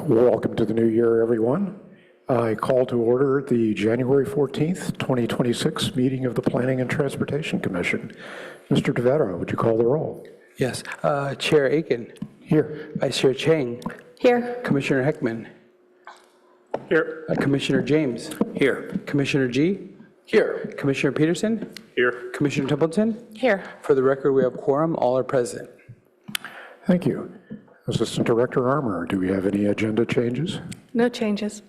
Welcome to the new year, everyone. I call to order the January 14th, 2026 meeting of the Planning and Transportation Commission. Mr. Tavera, would you call the roll? Yes. Chair Aiken. Here. Vice Chair Chang. Here. Commissioner Heckman. Here. Commissioner James. Here. Commissioner G. Here. Commissioner Peterson. Here. Commissioner Templeton. Here. For the record, we have quorum. All are present. Thank you. Assistant Director Armour, do we have any agenda changes? No changes.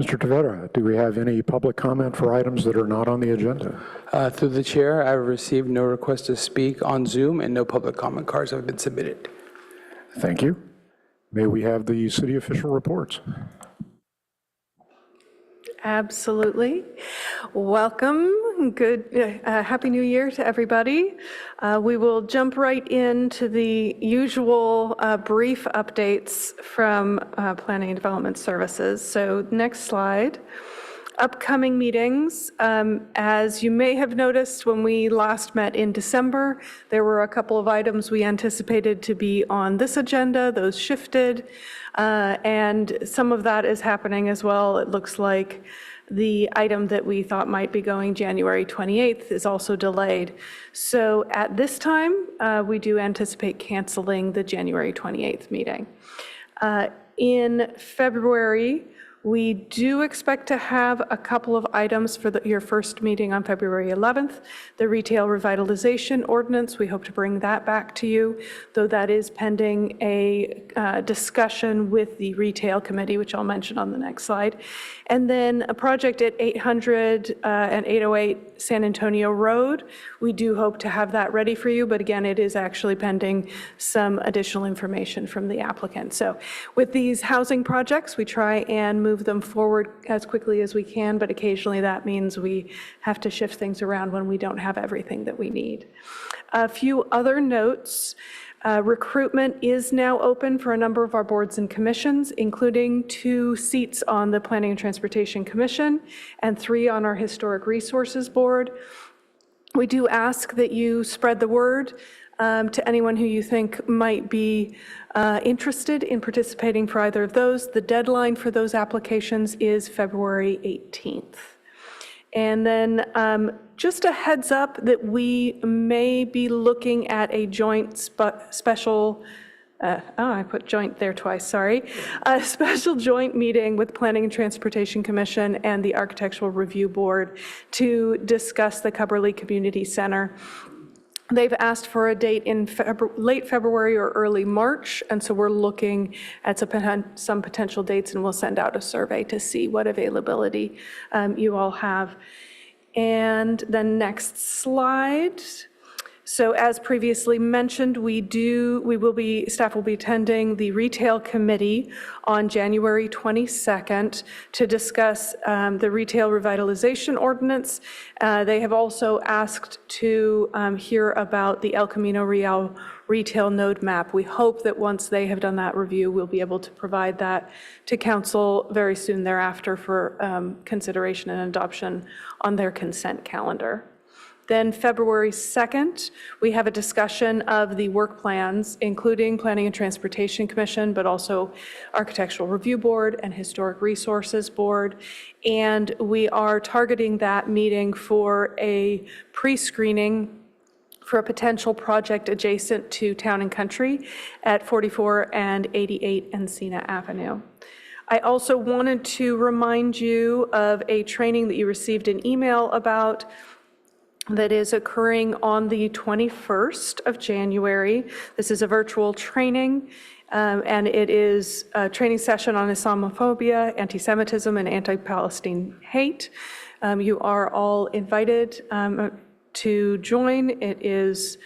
Mr. Tavera, do we have any public comment for items that are not on the agenda? Through the chair, I have received no request to speak on Zoom and no public comment cards have been submitted. Thank you. May we have the city official reports? Absolutely. Welcome. Good. Happy New Year to everybody. We will jump right into the usual brief updates from Planning and Development Services. So next slide. Upcoming meetings. As you may have noticed when we last met in December, there were a couple of items we anticipated to be on this agenda. Those shifted, and some of that is happening as well. It looks like the item that we thought might be going January 28th is also delayed. So at this time, we do anticipate canceling the January 28th meeting. In February, we do expect to have a couple of items for your first meeting on February 11th. The retail revitalization ordinance, we hope to bring that back to you, though that is pending a discussion with the retail committee, which I'll mention on the next slide. And then a project at 800 and 808 San Antonio Road. We do hope to have that ready for you, but again, it is actually pending some additional information from the applicant. So with these housing projects, we try and move them forward as quickly as we can, but occasionally that means we have to shift things around when we don't have everything that we need. A few other notes. Recruitment is now open for a number of our boards and commissions, including 2 seats on the Planning and Transportation Commission and 3 on our Historic Resources Board. We do ask that you spread the word to anyone who you think might be interested in participating for either of those. The deadline for those applications is February 18th. And then just a heads up that we may be looking at a joint special, I put joint there twice, sorry. A special joint meeting with Planning and Transportation Commission and the Architectural Review Board to discuss the Cubberley Community Center. They've asked for a date in late February or early March, and so we're looking at some potential dates, and we'll send out a survey to see what availability you all have. And then next slide. So as previously mentioned, staff will be attending the Retail Committee on January 22nd to discuss the Retail Revitalization Ordinance. They have also asked to hear about the El Camino Real Retail Node Map. We hope that once they have done that review, we'll be able to provide that to Council very soon thereafter for consideration and adoption on their consent calendar. Then February 2nd, we have a discussion of the work plans, including Planning and Transportation Commission, but also Architectural Review Board and Historic Resources Board. And we are targeting that meeting for a pre-screening for a potential project adjacent to Town and Country at 44 and 88 Encina Avenue. I also wanted to remind you of a training that you received an email about that is occurring on the 21st of January. This is a virtual training, and it is a training session on Islamophobia, anti-Semitism, and anti-Palestine hate. You are all invited to join. It is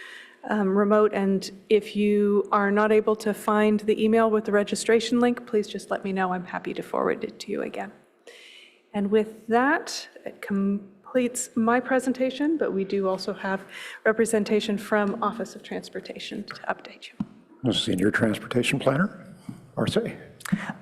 remote, and if you are not able to find the email with the registration link, please just let me know. I'm happy to forward it to you again. And with that, it completes my presentation, but we do also have representation from Office of Transportation to update you. Senior Transportation Planner. Arce.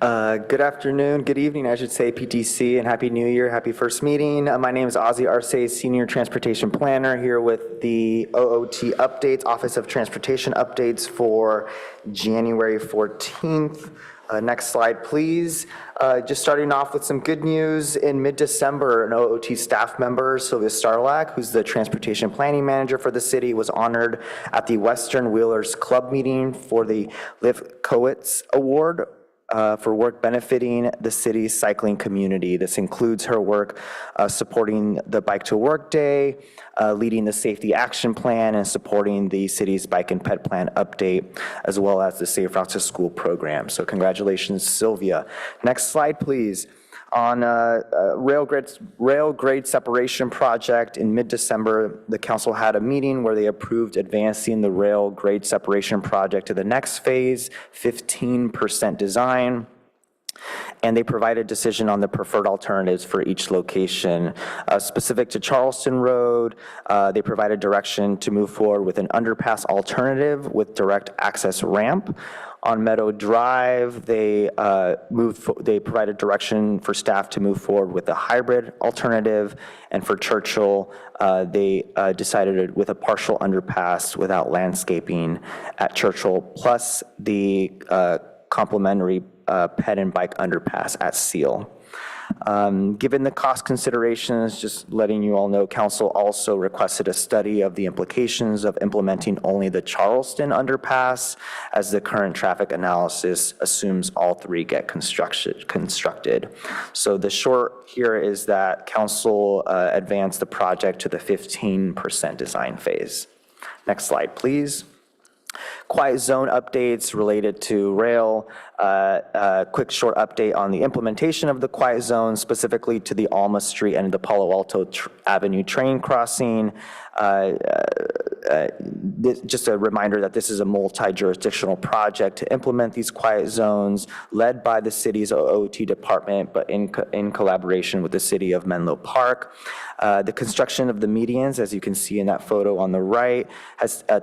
Good afternoon, good evening, I should say, PTC, and Happy New Year, happy first meeting. My name is Ozzie Arce, Senior Transportation Planner, here with the OOT updates, Office of Transportation updates for January 14th. Next slide, please. Just starting off with some good news. In mid-December, an OOT staff member, Sylvia Starlack, who's the Transportation Planning Manager for the city, was honored at the Western Wheelers Club meeting for the Liv Kowitz Award for work benefiting the city's cycling community. This includes her work supporting the Bike to Work Day, leading the Safety Action Plan, and supporting the city's Bike and Ped Plan update, as well as the Safe Routes to School program. So congratulations, Sylvia. Next slide, please. On rail grade separation project in mid-December, the council had a meeting where they approved advancing the rail grade separation project to the next phase, 15% design, and they provided decision on the preferred alternatives for each location. Specific to Charleston Road, they provided direction to move forward with an underpass alternative with direct access ramp. On Meadow Drive, they provided direction for staff to move forward with a hybrid alternative, and for Churchill, they decided with a partial underpass without landscaping at Churchill, plus the complementary ped and bike underpass at Seal. Given the cost considerations, just letting you all know, council also requested a study of the implications of implementing only the Charleston underpass, as the current traffic analysis assumes all three get constructed. So the short here is that council advanced the project to the 15% design phase. Next slide, please. Quiet zone updates related to rail. Quick short update on the implementation of the quiet zone, specifically to the Alma Street and the Palo Alto Avenue train crossing. Just a reminder that this is a multi-jurisdictional project to implement these quiet zones led by the city's OOT department, but in collaboration with the city of Menlo Park. The construction of the medians, as you can see in that photo on the right,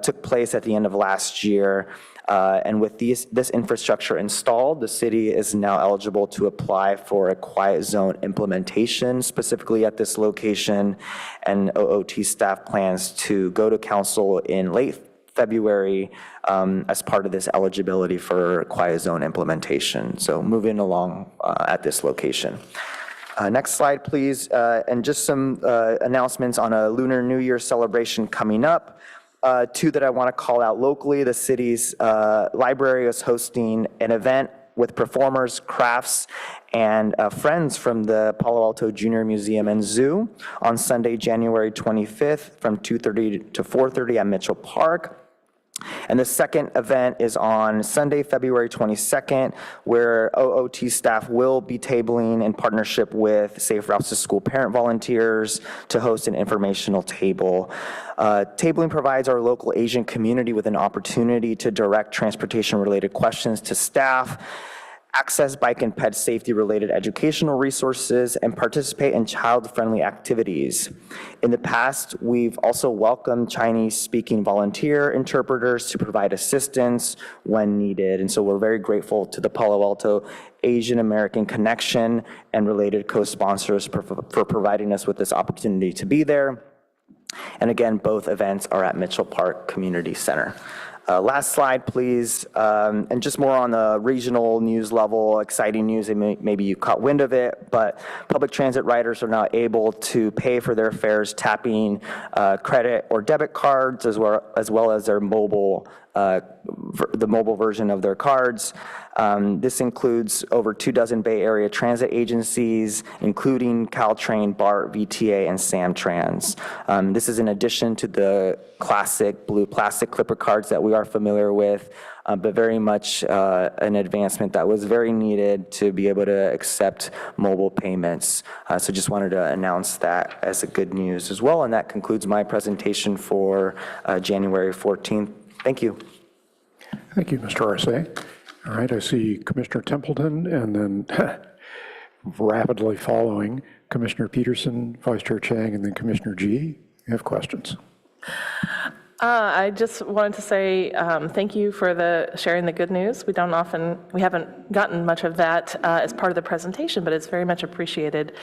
took place at the end of last year. And with this infrastructure installed, the city is now eligible to apply for a quiet zone implementation, specifically at this location, and OOT staff plans to go to council in late February as part of this eligibility for quiet zone implementation. So moving along at this location. Next slide, please. And just some announcements on a Lunar New Year celebration coming up. Two that I want to call out locally. The city's library is hosting an event with performers, crafts, and friends from the Palo Alto Junior Museum and Zoo on Sunday, January 25th from 2:30 to 4:30 at Mitchell Park. And the second event is on Sunday, February 22nd, where OOT staff will be tabling in partnership with Safe Routes to School parent volunteers to host an informational table. Tabling provides our local Asian community with an opportunity to direct transportation-related questions to staff, access bike and ped safety-related educational resources, and participate in child-friendly activities. In the past, we've also welcomed Chinese-speaking volunteer interpreters to provide assistance when needed, and so we're very grateful to the Palo Alto Asian American Connection and related co-sponsors for providing us with this opportunity to be there. And again, both events are at Mitchell Park Community Center. Last slide, please. And just more on the regional news level, exciting news, maybe you caught wind of it, but public transit riders are now able to pay for their fares tapping credit or debit cards, as well as their mobile, the mobile version of their cards. This includes over 24 Bay Area transit agencies, including Caltrain, BART, VTA, and Samtrans. This is in addition to the classic blue plastic clipper cards that we are familiar with, but very much an advancement that was very needed to be able to accept mobile payments. So just wanted to announce that as a good news as well, and that concludes my presentation for January 14th. Thank you. Thank you, Mr. Arce. All right, I see Commissioner Templeton, and then rapidly following Commissioner Peterson, Vice Chair Chang, and then Commissioner G. You have questions? I just wanted to say thank you for sharing the good news. We haven't gotten much of that as part of the presentation, but it's very much appreciated.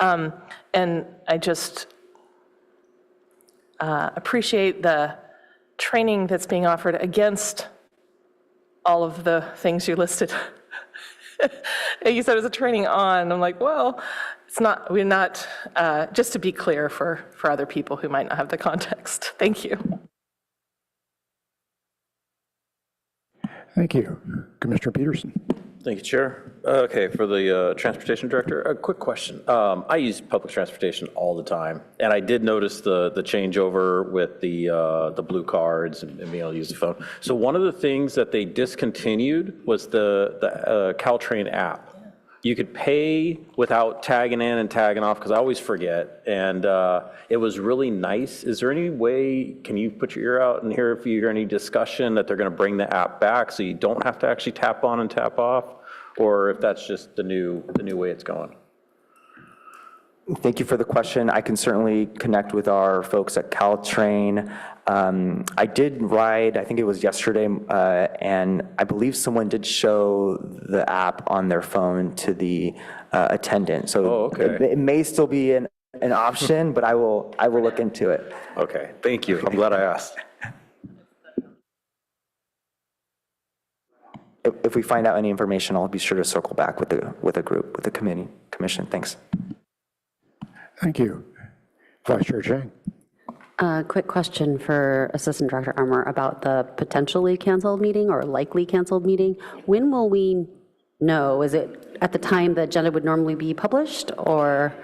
And I just appreciate the training that's being offered against all of the things you listed. You said it was a training on. I'm like, well, we're not, just to be clear for other people who might not have the context. Thank you. Thank you. Commissioner Peterson. Thank you, Chair. Okay, for the Transportation Director, a quick question. I use public transportation all the time, and I did notice the changeover with the blue cards and being able to use the phone. So one of the things that they discontinued was the Caltrain app. You could pay without tagging in and tagging off, because I always forget, and it was really nice. Is there any way, can you put your ear out and hear if you hear any discussion that they're going to bring the app back so you don't have to actually tap on and tap off, or if that's just the new way it's going? Thank you for the question. I can certainly connect with our folks at Caltrain. I did ride, I think it was yesterday, and I believe someone did show the app on their phone to the attendant. So it may still be an option, but I will look into it. Okay, thank you. I'm glad I asked. If we find out any information, I'll be sure to circle back with the group, with the commission. Thanks. Thank you. Vice Chair Chang. Quick question for Assistant Director Armour about the potentially canceled meeting or likely canceled meeting. When will we know? Is it at the time the agenda would normally be published, or?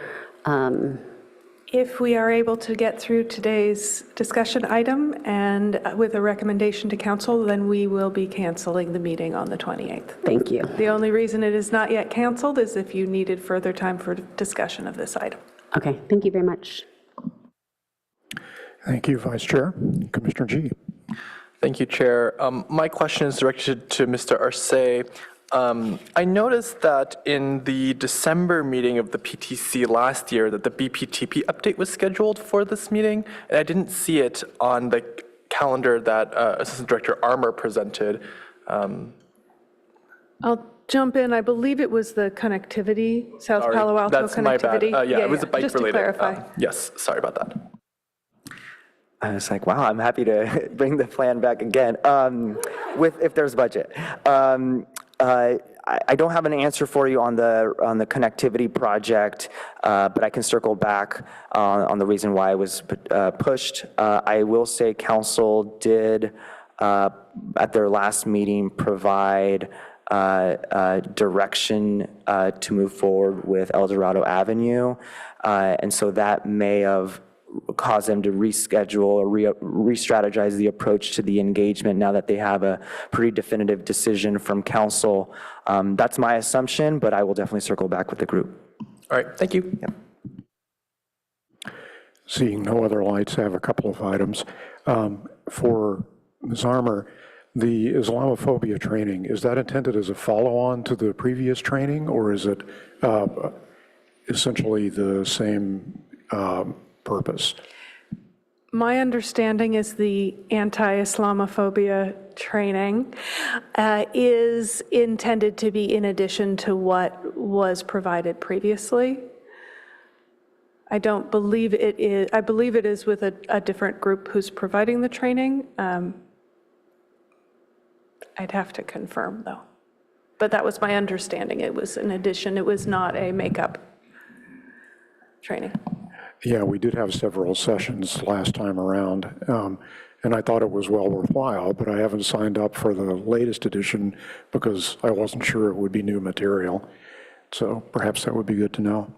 If we are able to get through today's discussion item and with a recommendation to council, then we will be canceling the meeting on the 28th. Thank you. The only reason it is not yet canceled is if you needed further time for discussion of this item. Okay, thank you very much. Thank you, Vice Chair. Commissioner G. Thank you, Chair. My question is directed to Mr. Arce. I noticed that in the December meeting of the PTC last year that the BPTP update was scheduled for this meeting, and I didn't see it on the calendar that Assistant Director Armour presented. I'll jump in. I believe it was the connectivity, South Sorry, Palo Alto that's my bad. connectivity. Yeah, it was a bike just to related. clarify. Yes, sorry about that. I was like, wow, I'm happy to bring the plan back again, if there's budget. I don't have an answer for you on the connectivity project, but I can circle back on the reason why it was pushed. I will say council did, at their last meeting, provide direction to move forward with El Dorado Avenue, and so that may have cause them to reschedule or re-strategize the approach to the engagement now that they have a pretty definitive decision from council. That's my assumption, but I will definitely circle back with the group. All right, thank you. Yeah. Seeing no other lights, I have a couple of items. For Ms. Armour, the Islamophobia training, is that intended as a follow-on to the previous training, or is it essentially the same purpose? My understanding is the anti-Islamophobia training is intended to be in addition to what was provided previously. I don't believe it is, I believe it is with a different group who's providing the training. I'd have to confirm though. But that was my understanding. It was an addition. It was not a makeup training. Yeah, we did have several sessions last time around, and I thought it was well worthwhile, but I haven't signed up for the latest edition because I wasn't sure it would be new material. So perhaps that would be good to know.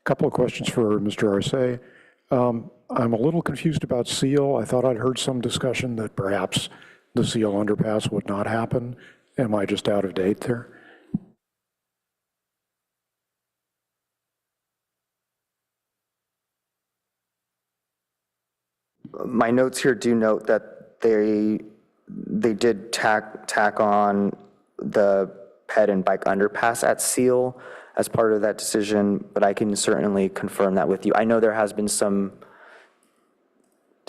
Couple of questions for Mr. Arce. I'm a little confused about SEAL. I thought I'd heard some discussion that perhaps the SEAL underpass would not happen. Am I just out of date there? My notes here do note that they did tack on the ped and bike underpass at SEAL as part of that decision, but I can certainly confirm that with you. I know there has been some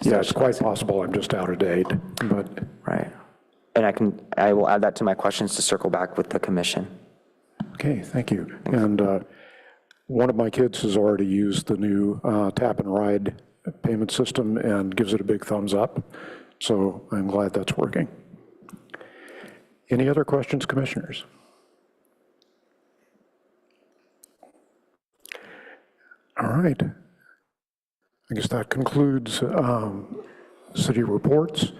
Yeah, it's quite possible I'm just out of date, but Right. And I will add that to my questions to circle back with the commission. okay, thank you. And one of my kids has already used the new tap and ride payment system and gives it a big thumbs up. So I'm glad that's working. Any other questions, commissioners? All right. I guess that concludes city reports.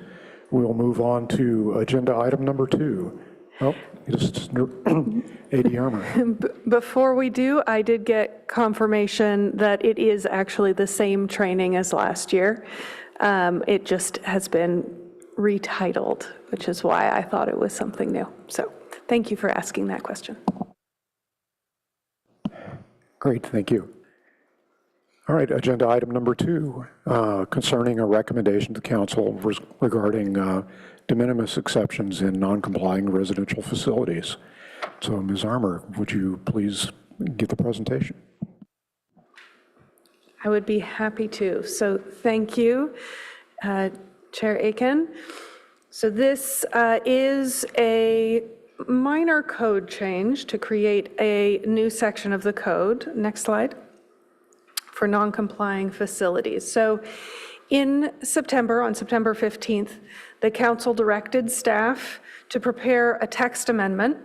We'll move on to agenda item number 2. Oh, just AD Armour. Before we do, I did get confirmation that it is actually the same training as last year. It just has been retitled, which is why I thought it was something new. So thank you for asking that question. Great, thank you. All right, agenda item number 2, concerning a recommendation to council regarding de minimis exceptions in non-complying residential facilities. So Ms. Armour, would you please give the presentation? I would be happy to. So thank you, Chair Aiken. So this is a minor code change to create a new section of the code. Next slide. For non-complying facilities. So in September, on September 15th, the council directed staff to prepare a text amendment.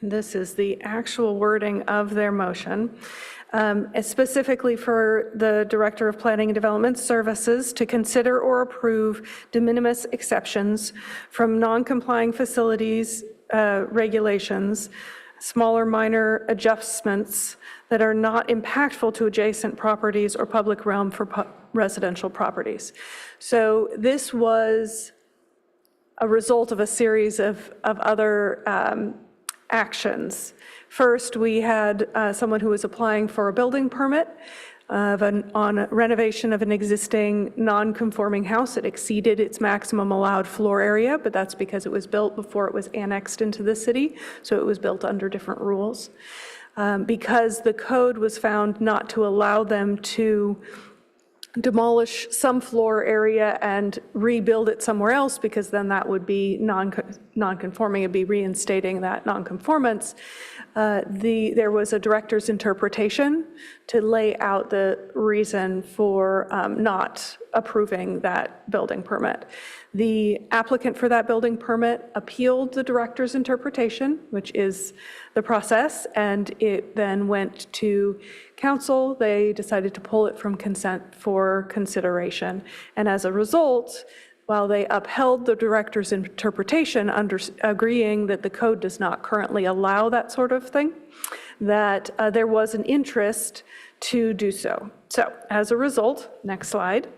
This is the actual wording of their motion, specifically for the Director of Planning and Development Services to consider or approve de minimis exceptions from non-complying facilities regulations, smaller minor adjustments that are not impactful to adjacent properties or public realm for residential properties. So this was a result of a series of other actions. First, we had someone who was applying for a building permit on a renovation of an existing non-conforming house. It exceeded its maximum allowed floor area, but that's because it was built before it was annexed into the city, so it was built under different rules. Because the code was found not to allow them to demolish some floor area and rebuild it somewhere else, because then that would be non-conforming, it'd be reinstating that non-conformance. There was a director's interpretation to lay out the reason for not approving that building permit. The applicant for that building permit appealed the director's interpretation, which is the process, and it then went to council. They decided to pull it from consent for consideration. And as a result, while they upheld the director's interpretation, agreeing that the code does not currently allow that sort of thing, that there was an interest to do so. So as a result, next slide,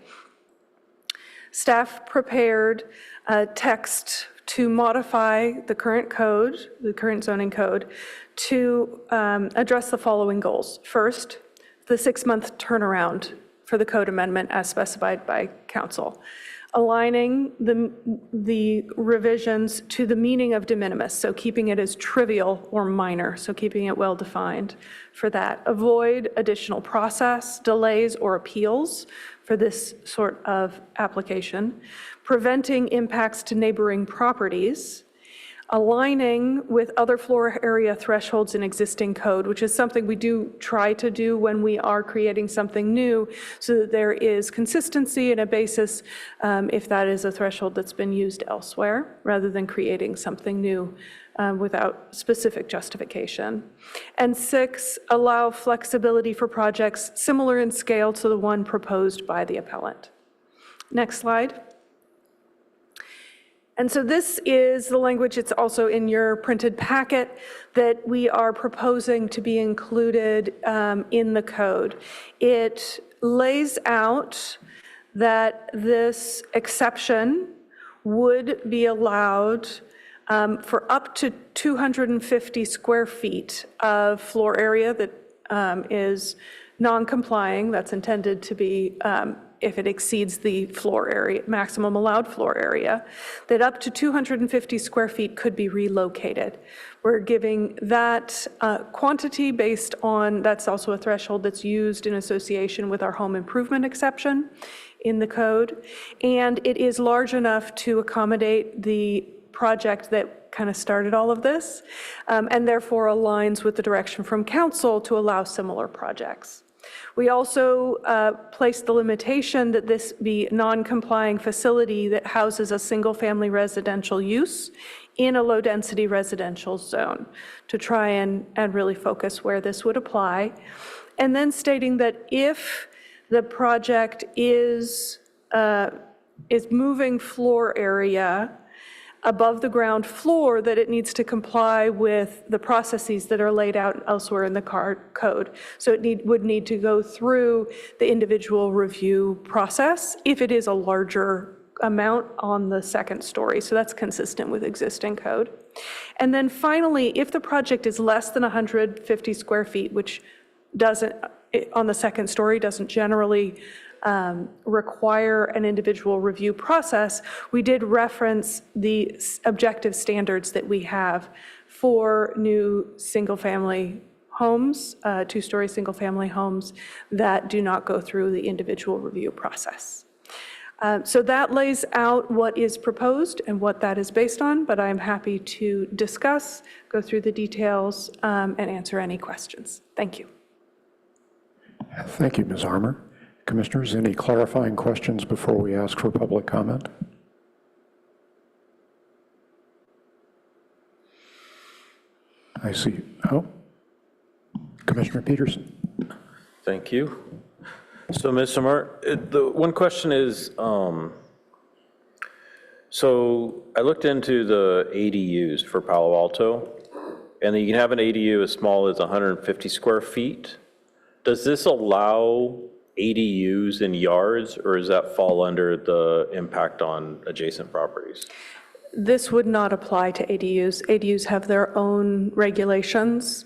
staff prepared a text to modify the current code, the current zoning code, to address the following goals. First, the 6-month turnaround for the code amendment as specified by council. Aligning the revisions to the meaning of de minimis, so keeping it as trivial or minor, so keeping it well defined for that. Avoid additional process, delays, or appeals for this sort of application. Preventing impacts to neighboring properties. Aligning with other floor area thresholds in existing code, which is something we do try to do when we are creating something new, so that there is consistency and a basis if that is a threshold that's been used elsewhere, rather than creating something new without specific justification. And 6, allow flexibility for projects similar in scale to the one proposed by the appellant. Next slide. And so this is the language, it's also in your printed packet, that we are proposing to be included in the code. It lays out that this exception would be allowed for up to 250 square feet of floor area that is non-complying, that's intended to be if it exceeds the floor area, maximum allowed floor area, that up to 250 square feet could be relocated. We're giving that quantity based on, that's also a threshold that's used in association with our home improvement exception in the code. And it is large enough to accommodate the project that kind of started all of this, and therefore aligns with the direction from council to allow similar projects. We also placed the limitation that this be non-complying facility that houses a single-family residential use in a low-density residential zone to try and really focus where this would apply. And then stating that if the project is moving floor area above the ground floor, that it needs to comply with the processes that are laid out elsewhere in the code. So it would need to go through the individual review process if it is a larger amount on the second story. So that's consistent with existing code. And then finally, if the project is less than 150 square feet, which doesn't, on the second story, doesn't generally require an individual review process, we did reference the objective standards that we have for new single-family homes, two-story single-family homes that do not go through the individual review process. So that lays out what is proposed and what that is based on, but I'm happy to discuss, go through the details, and answer any questions. Thank you. Thank you, Ms. Armour. Commissioners, any clarifying questions before we ask for public comment? I see. Oh, Commissioner Peterson. Thank you. So, Ms. Samar, the one question is, so I looked into the ADUs for Palo Alto, and you can have an ADU as small as 150 square feet. Does this allow ADUs in yards, or does that fall under the impact on adjacent properties? This would not apply to ADUs. ADUs have their own regulations.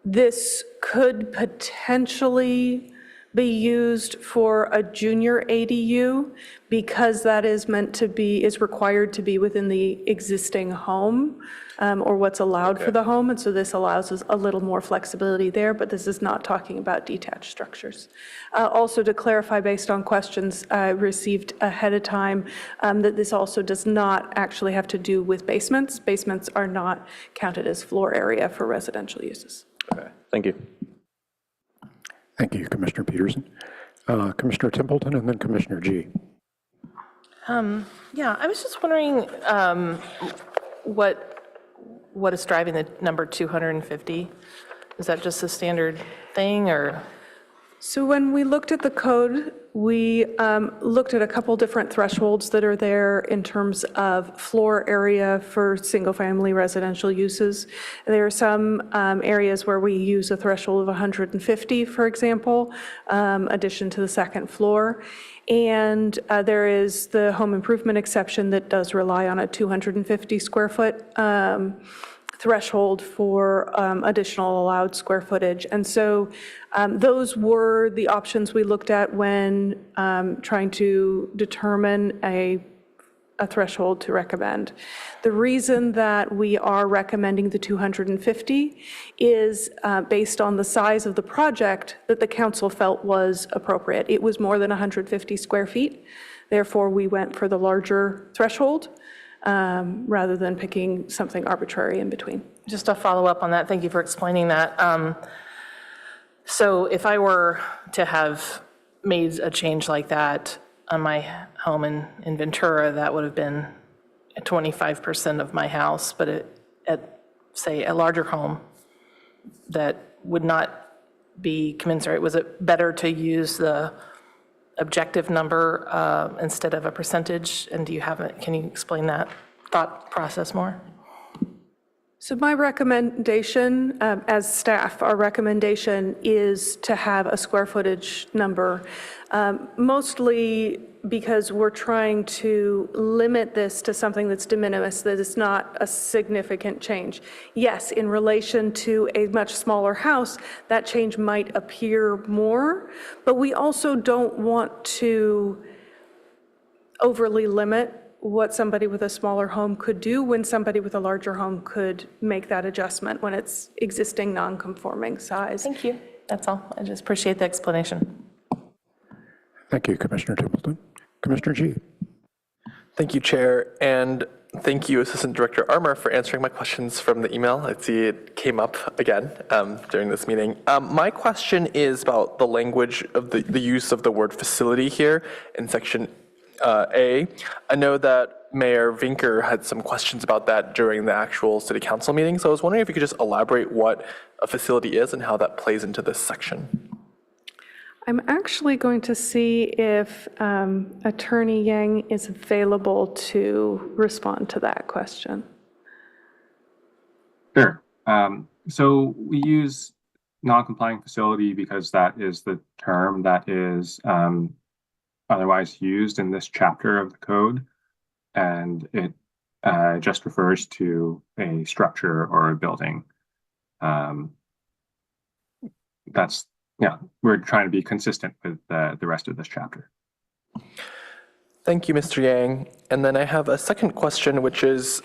This could potentially be used for a junior ADU because that is meant to be, is required to be within the existing home or what's allowed for the home. And so this allows us a little more flexibility there, but this is not talking about detached structures. Also to clarify, based on questions I received ahead of time, that this also does not actually have to do with basements. Basements are not counted as floor area for residential uses. Okay, thank you. Thank you, Commissioner Peterson. Commissioner Templeton and then Commissioner G. Yeah, I was just wondering what is driving the number 250? Is that just a standard thing, or? So when we looked at the code, we looked at a couple different thresholds that are there in terms of floor area for single-family residential uses. There are some areas where we use a threshold of 150, for example, addition to the second floor. And there is the home improvement exception that does rely on a 250 square foot threshold for additional allowed square footage. And so those were the options we looked at when trying to determine a threshold to recommend. The reason that we are recommending the 250 is based on the size of the project that the council felt was appropriate. It was more than 150 square feet. Therefore, we went for the larger threshold rather than picking something arbitrary in between. Just a follow-up on that, thank you for explaining that. So if I were to have made a change like that on my home in Ventura, that would have been 25% of my house, but at, say, a larger home that would not be commensurate, was it better to use the objective number instead of a percentage? And do you have it? Can you explain that thought process more? So my recommendation, as staff, our recommendation is to have a square footage number, mostly because we're trying to limit this to something that's de minimis, that is not a significant change. Yes, in relation to a much smaller house, that change might appear more, but we also don't want to overly limit what somebody with a smaller home could do when somebody with a larger home could make that adjustment when it's existing non-conforming size. Thank you. That's all. I just appreciate the explanation. Thank you, Commissioner Templeton. Commissioner G. Thank you, Chair, and thank you, Assistant Director Armour, for answering my questions from the email. I see it came up again during this meeting. My question is about the language of the use of the word facility here in section A. I know that Mayor Vinker had some questions about that during the actual City Council meeting, so I was wondering if you could just elaborate what a facility is and how that plays into this section. I'm actually going to see if Attorney Yang is available to respond to that question. Sure. So we use non-complying facility because that is the term that is otherwise used in this chapter of the code. And it just refers to a structure or a building. We're trying to be consistent with the rest of this chapter. Thank you, Mr. Yang. And then I have a second question, which is,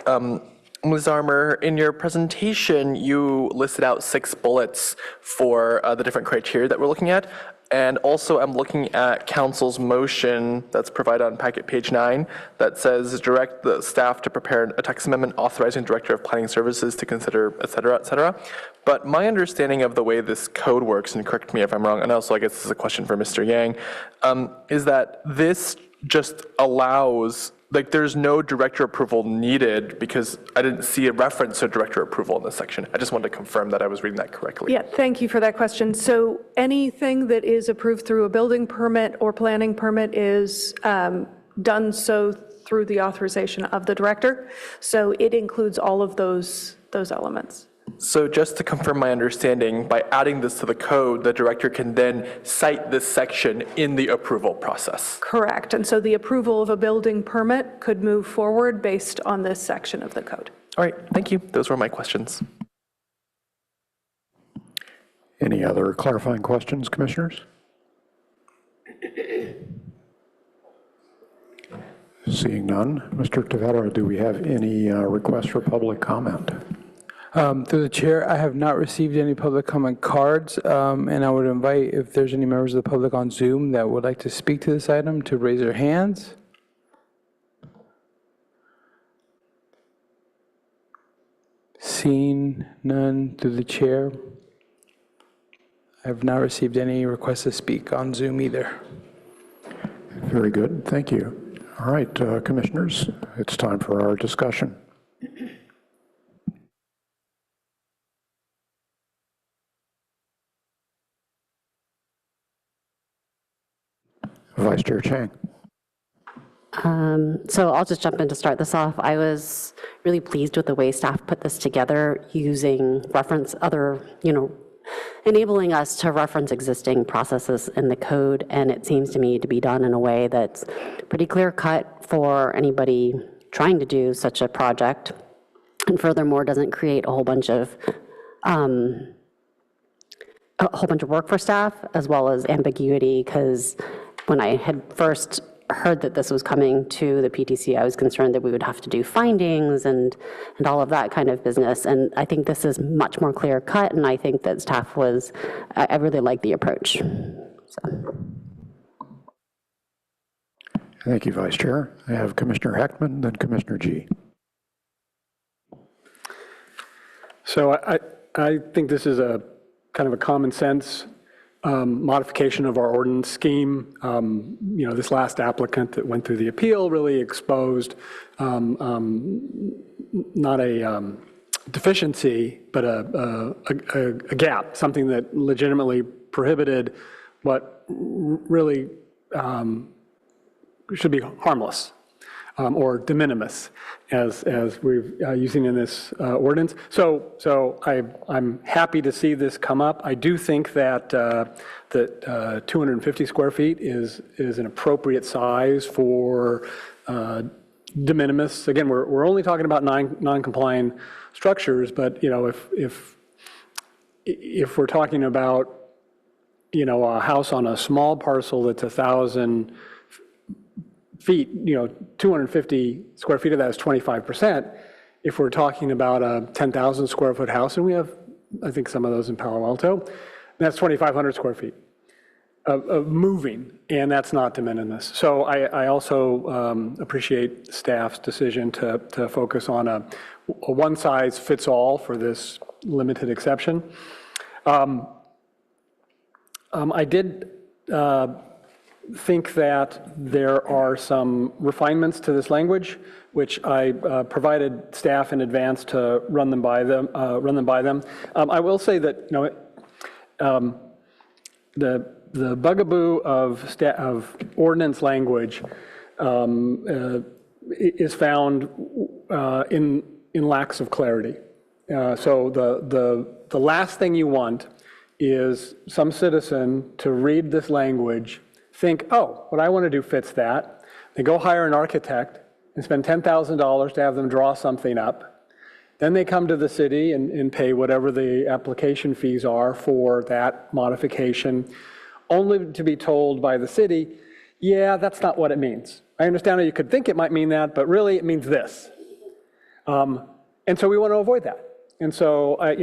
Ms. Armour, in your presentation, you listed out 6 bullets for the different criteria that we're looking at. And also, I'm looking at council's motion that's provided on packet page 9 that says direct the staff to prepare a text amendment authorizing Director of Planning Services to consider, et cetera, et cetera. But my understanding of the way this code works, and correct me if I'm wrong, and also I guess this is a question for Mr. Yang, is that this just allows, like, there's no director approval needed because I didn't see a reference to director approval in this section. I just wanted to confirm that I was reading that correctly. Yeah, thank you for that question. So anything that is approved through a building permit or planning permit is done so through the authorization of the director. So it includes all of those elements. So just to confirm my understanding, by adding this to the code, the director can then cite this section in the approval process. Correct. And so the approval of a building permit could move forward based on this section of the code. All right, thank you. Those were my questions. Any other clarifying questions, commissioners? Seeing none, Mr. Tavera, do we have any requests for public comment? Through the chair, I have not received any public comment cards, and I would invite, if there's any members of the public on Zoom that would like to speak to this item, to raise their hands. Seeing none through the chair, I have not received any requests to speak on Zoom either. Very good, thank you. All right, commissioners, it's time for our discussion. Vice Chair Chang. So I'll just jump in to start this off. I was really pleased with the way staff put this together using enabling us to reference existing processes in the code, and it seems to me to be done in a way that's pretty clear cut for anybody trying to do such a project, and furthermore doesn't create a whole bunch of work for staff, as well as ambiguity, because when I had first heard that this was coming to the PTC, I was concerned that we would have to do findings and all of that kind of business. And I think this is much more clear cut, and I think that staff I really like the approach. So. Thank you, Vice Chair. I have Commissioner Heckman, then Commissioner G. So I think this is a kind of a common sense modification of our ordinance scheme. This last applicant that went through the appeal really exposed not a deficiency, but a gap, something that legitimately prohibited what really should be harmless. or de minimis, as we're using in this ordinance. So I'm happy to see this come up. I do think that 250 square feet is an appropriate size for de minimis. Again, we're only talking about non-compliant structures, but if we're talking about a house on a small parcel that's 1,000 feet, 250 square feet of that is 25%. If we're talking about a 10,000 square foot house, and we have, I think, some of those in Palo Alto, that's 2,500 square feet of moving, and that's not de minimis. So I also appreciate staff's decision to focus on a one-size-fits-all for this limited exception. I did think that there are some refinements to this language, which I provided staff in advance to run them by them. I will say that the bugaboo of ordinance language is found in lacks of clarity. So the last thing you want is some citizen to read this language, think, oh, what I want to do fits that. They go hire an architect and spend $10,000 to have them draw something up. Then they come to the city and pay whatever the application fees are for that modification, only to be told by the city, yeah, that's not what it means. I understand how you could think it might mean that, but really it means this. And so we want to avoid that. And so, I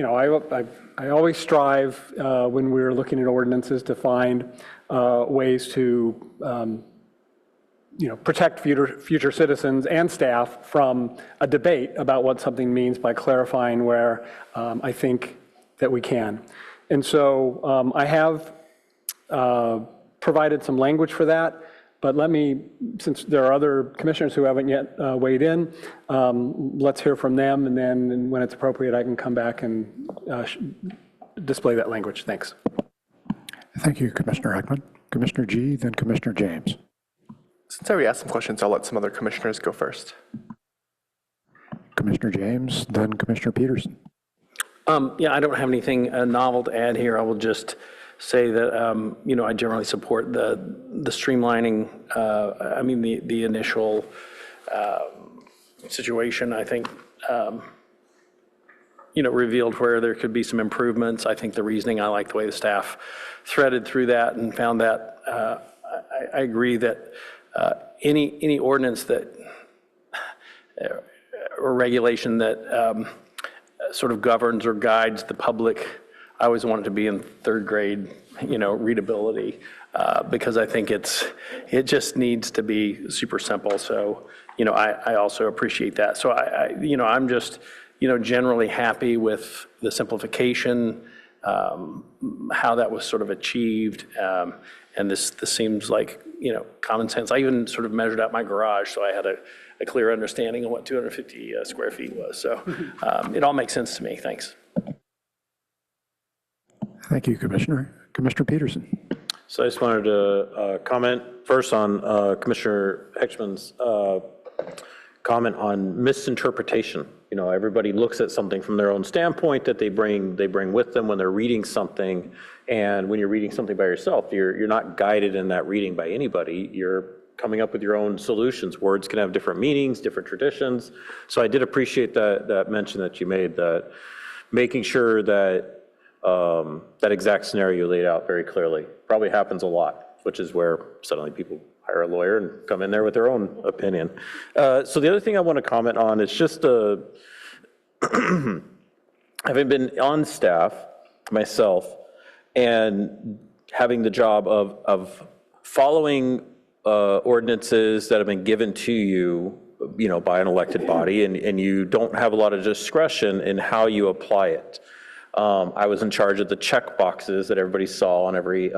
always strive when we're looking at ordinances to find ways to, protect future citizens and staff from a debate about what something means by clarifying where I think that we can. And so I have provided some language for that. But let me, since there are other commissioners who haven't yet weighed in, let's hear from them, and then when it's appropriate, I can come back and display that language. Thanks. Thank you, Commissioner Heckman. Commissioner G, then Commissioner James. Since I already asked some questions, I'll let some other commissioners go first. Commissioner James, then Commissioner Peterson. Yeah, I don't have anything novel to add here. I will just say that, I generally support the streamlining, the initial situation, I think, revealed where there could be some improvements. I think the reasoning, I like the way the staff threaded through that and found that, I agree that any ordinance that, or regulation that sort of governs or guides the public, I always want it to be in third grade, readability, because I think it just needs to be super simple. So, I also appreciate that. So I'm just, generally happy with the simplification, how that was sort of achieved. And this seems like, common sense. I even sort of measured out my garage, so I had a clear understanding of what 250 square feet was. So it all makes sense to me. Thanks. Thank you, Commissioner. Commissioner Peterson. So I just wanted to comment first on Commissioner Heckman's comment on misinterpretation. Everybody looks at something from their own standpoint that they bring with them when they're reading something. And when you're reading something by yourself, you're not guided in that reading by anybody. You're coming up with your own solutions. Words can have different meanings, different traditions. So I did appreciate that mention that you made, that making sure that that exact scenario laid out very clearly. Probably happens a lot, which is where suddenly people hire a lawyer and come in there with their own opinion. So the other thing I want to comment on is just having been on staff myself and having the job of following ordinances that have been given to you, by an elected body, and you don't have a lot of discretion in how you apply it. I was in charge of the check boxes that everybody saw on every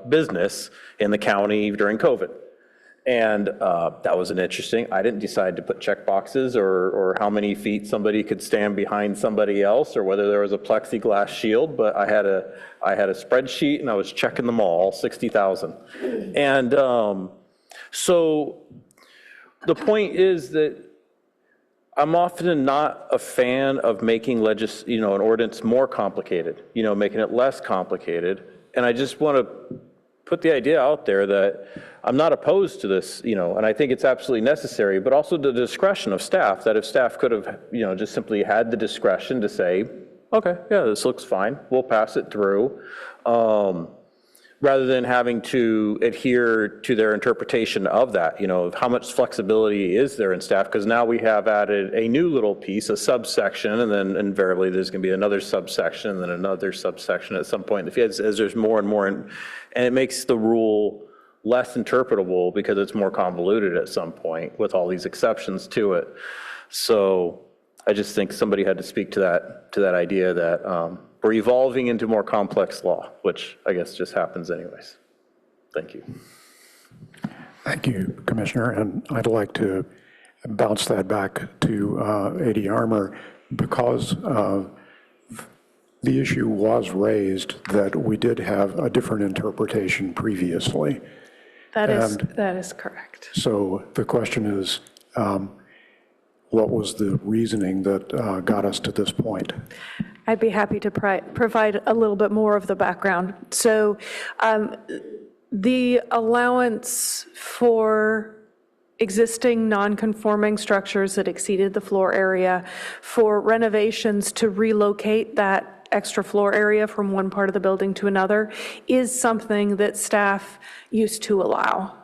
business in the county during COVID. And that was interesting. I didn't decide to put check boxes or how many feet somebody could stand behind somebody else or whether there was a plexiglass shield, but I had a spreadsheet and I was checking them all 60,000. And so the point is that I'm often not a fan of making an ordinance more complicated, making it less complicated. And I just want to put the idea out there that I'm not opposed to this, and I think it's absolutely necessary, but also the discretion of staff, that if staff could have, just simply had the discretion to say, okay, yeah, this looks fine, we'll pass it through, rather than having to adhere to their interpretation of that, how much flexibility is there in staff, because now we have added a new little piece, a subsection, and then invariably there's going to be another subsection, and then another subsection at some point, as there's more and more, and it makes the rule less interpretable because it's more convoluted at some point with all these exceptions to it. So I just think somebody had to speak to that idea that we're evolving into more complex law, which I guess just happens anyways. Thank you. Thank you, Commissioner. And I'd like to bounce that back to AD Armour, because the issue was raised that we did have a different interpretation previously. That is correct. So the question is, what was the reasoning that got us to this point? I'd be happy to provide a little bit more of the background. So the allowance for existing non-conforming structures that exceeded the floor area for renovations to relocate that extra floor area from one part of the building to another is something that staff used to allow.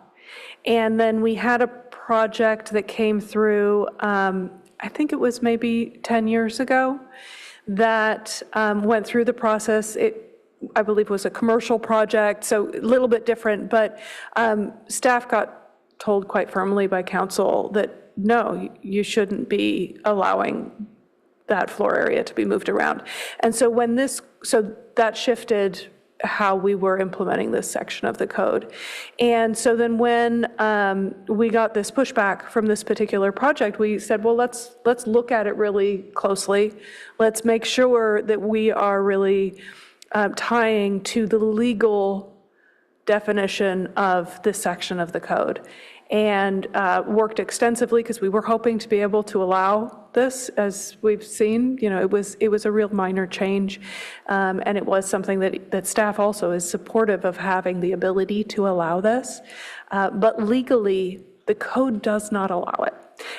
And then we had a project that came through, I think it was maybe 10 years ago, that went through the process. It, I believe, was a commercial project, so a little bit different, but staff got told quite firmly by council that no, you shouldn't be allowing that floor area to be moved around. And so so that shifted how we were implementing this section of the code. And so then when we got this pushback from this particular project, we said, well, let's look at it really closely. Let's make sure that we are really tying to the legal definition of this section of the code. And worked extensively because we were hoping to be able to allow this, as we've seen. It was a real minor change, and it was something that staff also is supportive of, having the ability to allow this. But legally, the code does not allow it.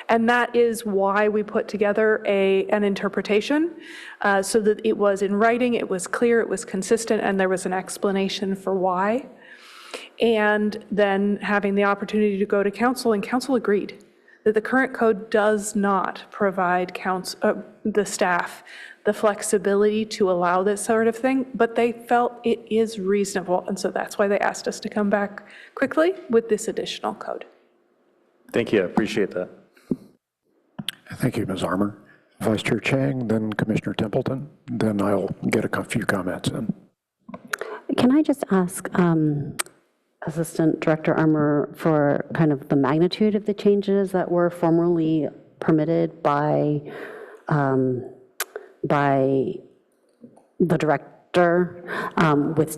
And that is why we put together an interpretation, so that it was in writing, it was clear, it was consistent, and there was an explanation for why. And then having the opportunity to go to council, and council agreed that the current code does not provide the staff the flexibility to allow this sort of thing, but they felt it is reasonable. And so that's why they asked us to come back quickly with this additional code. Thank you, I appreciate that. Thank you, Ms. Armour. Vice Chair Chang, then Commissioner Templeton, then I'll get a few comments in. Can I just ask Assistant Director Armour for kind of the magnitude of the changes that were formally permitted by the director with,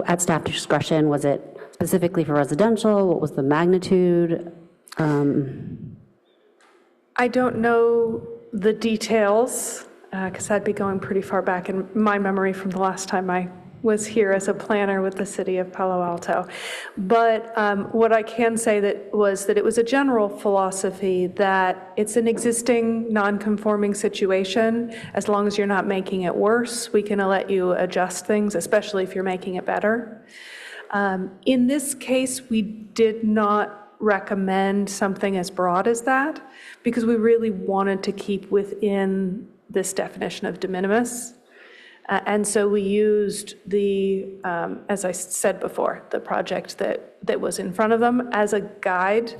at staff discretion? Was it specifically for residential? What was the magnitude? I don't know the details, because I'd be going pretty far back in my memory from the last time I was here as a planner with the city of Palo Alto. But what I can say was that it was a general philosophy that it's an existing non-conforming situation. As long as you're not making it worse, we can let you adjust things, especially if you're making it better. In this case, we did not recommend something as broad as that, because we really wanted to keep within this definition of de minimis. And so we used as I said before, the project that was in front of them as a guide,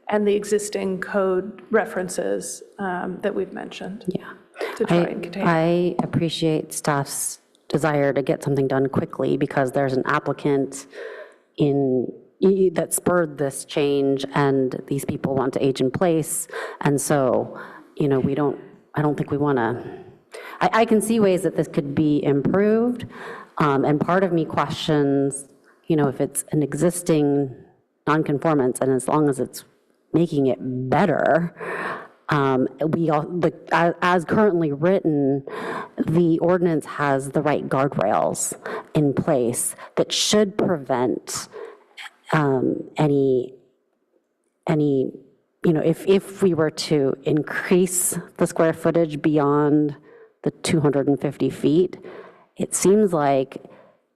and the existing code references that we've mentioned. Yeah. To try and contain. I appreciate staff's desire to get something done quickly, because there's an applicant that spurred this change, and these people want to age in place. And so, I don't think we want to, I can see ways that this could be improved. And part of me questions, if it's an existing nonconformance, and as long as it's making it better. As currently written, the ordinance has the right guardrails in place that should prevent any, if we were to increase the square footage beyond the 250 feet, it seems like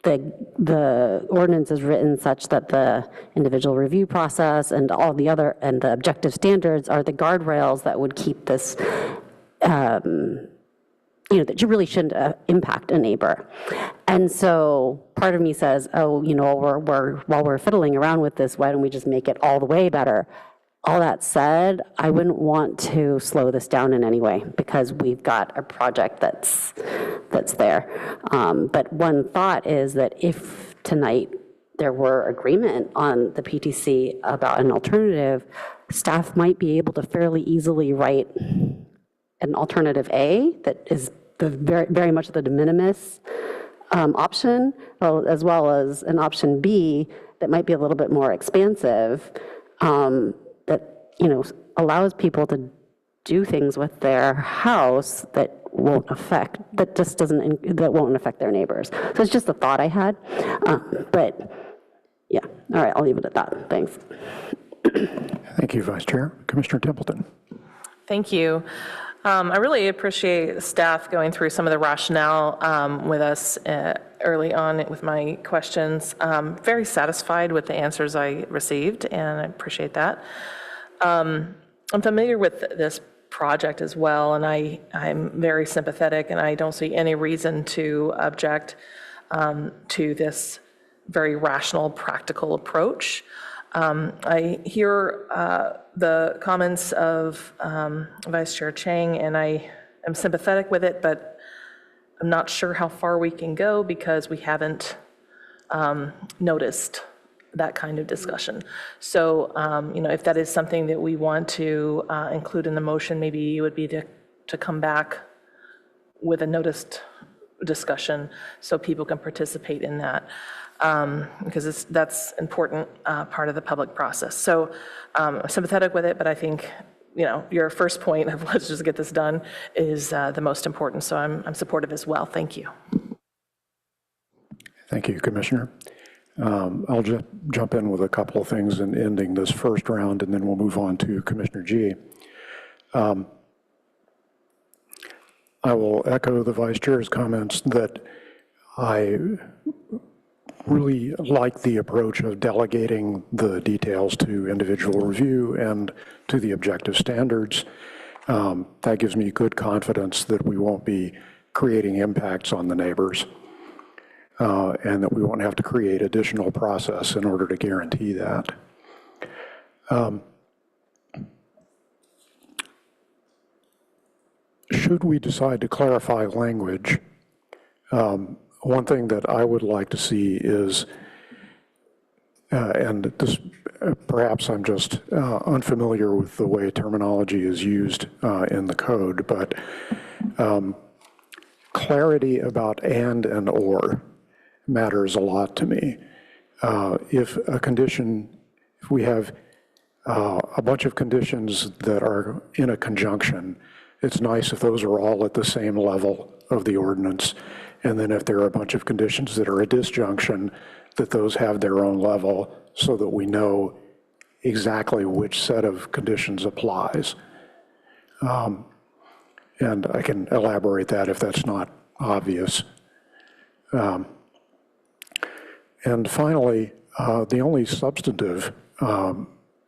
the ordinance is written such that the individual review process and all the other, and the objective standards are the guardrails that would keep this, that you really shouldn't impact a neighbor. And so part of me says, oh, while we're fiddling around with this, why don't we just make it all the way better? All that said, I wouldn't want to slow this down in any way because we've got a project that's there. But one thought is that if tonight there were agreement on the PTC about an alternative, staff might be able to fairly easily write an alternative A that is the very much the de minimis option, as well as an option B that might be a little bit more expansive, that allows people to do things with their house that won't affect their neighbors. So it's just a thought I had, but yeah. All right, I'll leave it at that. Thanks. Thank you, Vice Chair. Commissioner Templeton. Thank you. I really appreciate staff going through some of the rationale with us early on with my questions. Very satisfied with the answers I received, and I appreciate that. I'm familiar with this project as well, and I'm very sympathetic, and I don't see any reason to object to this very rational, practical approach. I hear the comments of Vice Chair Chang, and I am sympathetic with it, but I'm not sure how far we can go because we haven't noticed that kind of discussion. So, if that is something that we want to include in the motion, maybe it would be to come back with a noticed discussion so people can participate in that. Because that's important part of the public process. So I'm sympathetic with it, but I think, your first point of let's just get this done is the most important. So I'm supportive as well. Thank you. Thank you, Commissioner. I'll just jump in with a couple of things in ending this first round, and then we'll move on to Commissioner G. I will echo the Vice Chair's comments that I really like the approach of delegating the details to individual review and to the objective standards. That gives me good confidence that we won't be creating impacts on the neighbors and that we won't have to create additional process in order to guarantee that. Should we decide to clarify language, one thing that I would like to see is, and this, perhaps I'm just unfamiliar with the way terminology is used in the code, but clarity about and or matters a lot to me. If we have a bunch of conditions that are in a conjunction, it's nice if those are all at the same level of the ordinance. And then if there are a bunch of conditions that are a disjunction, that those have their own level so that we know exactly which set of conditions applies. And I can elaborate that if that's not obvious. And finally, the only substantive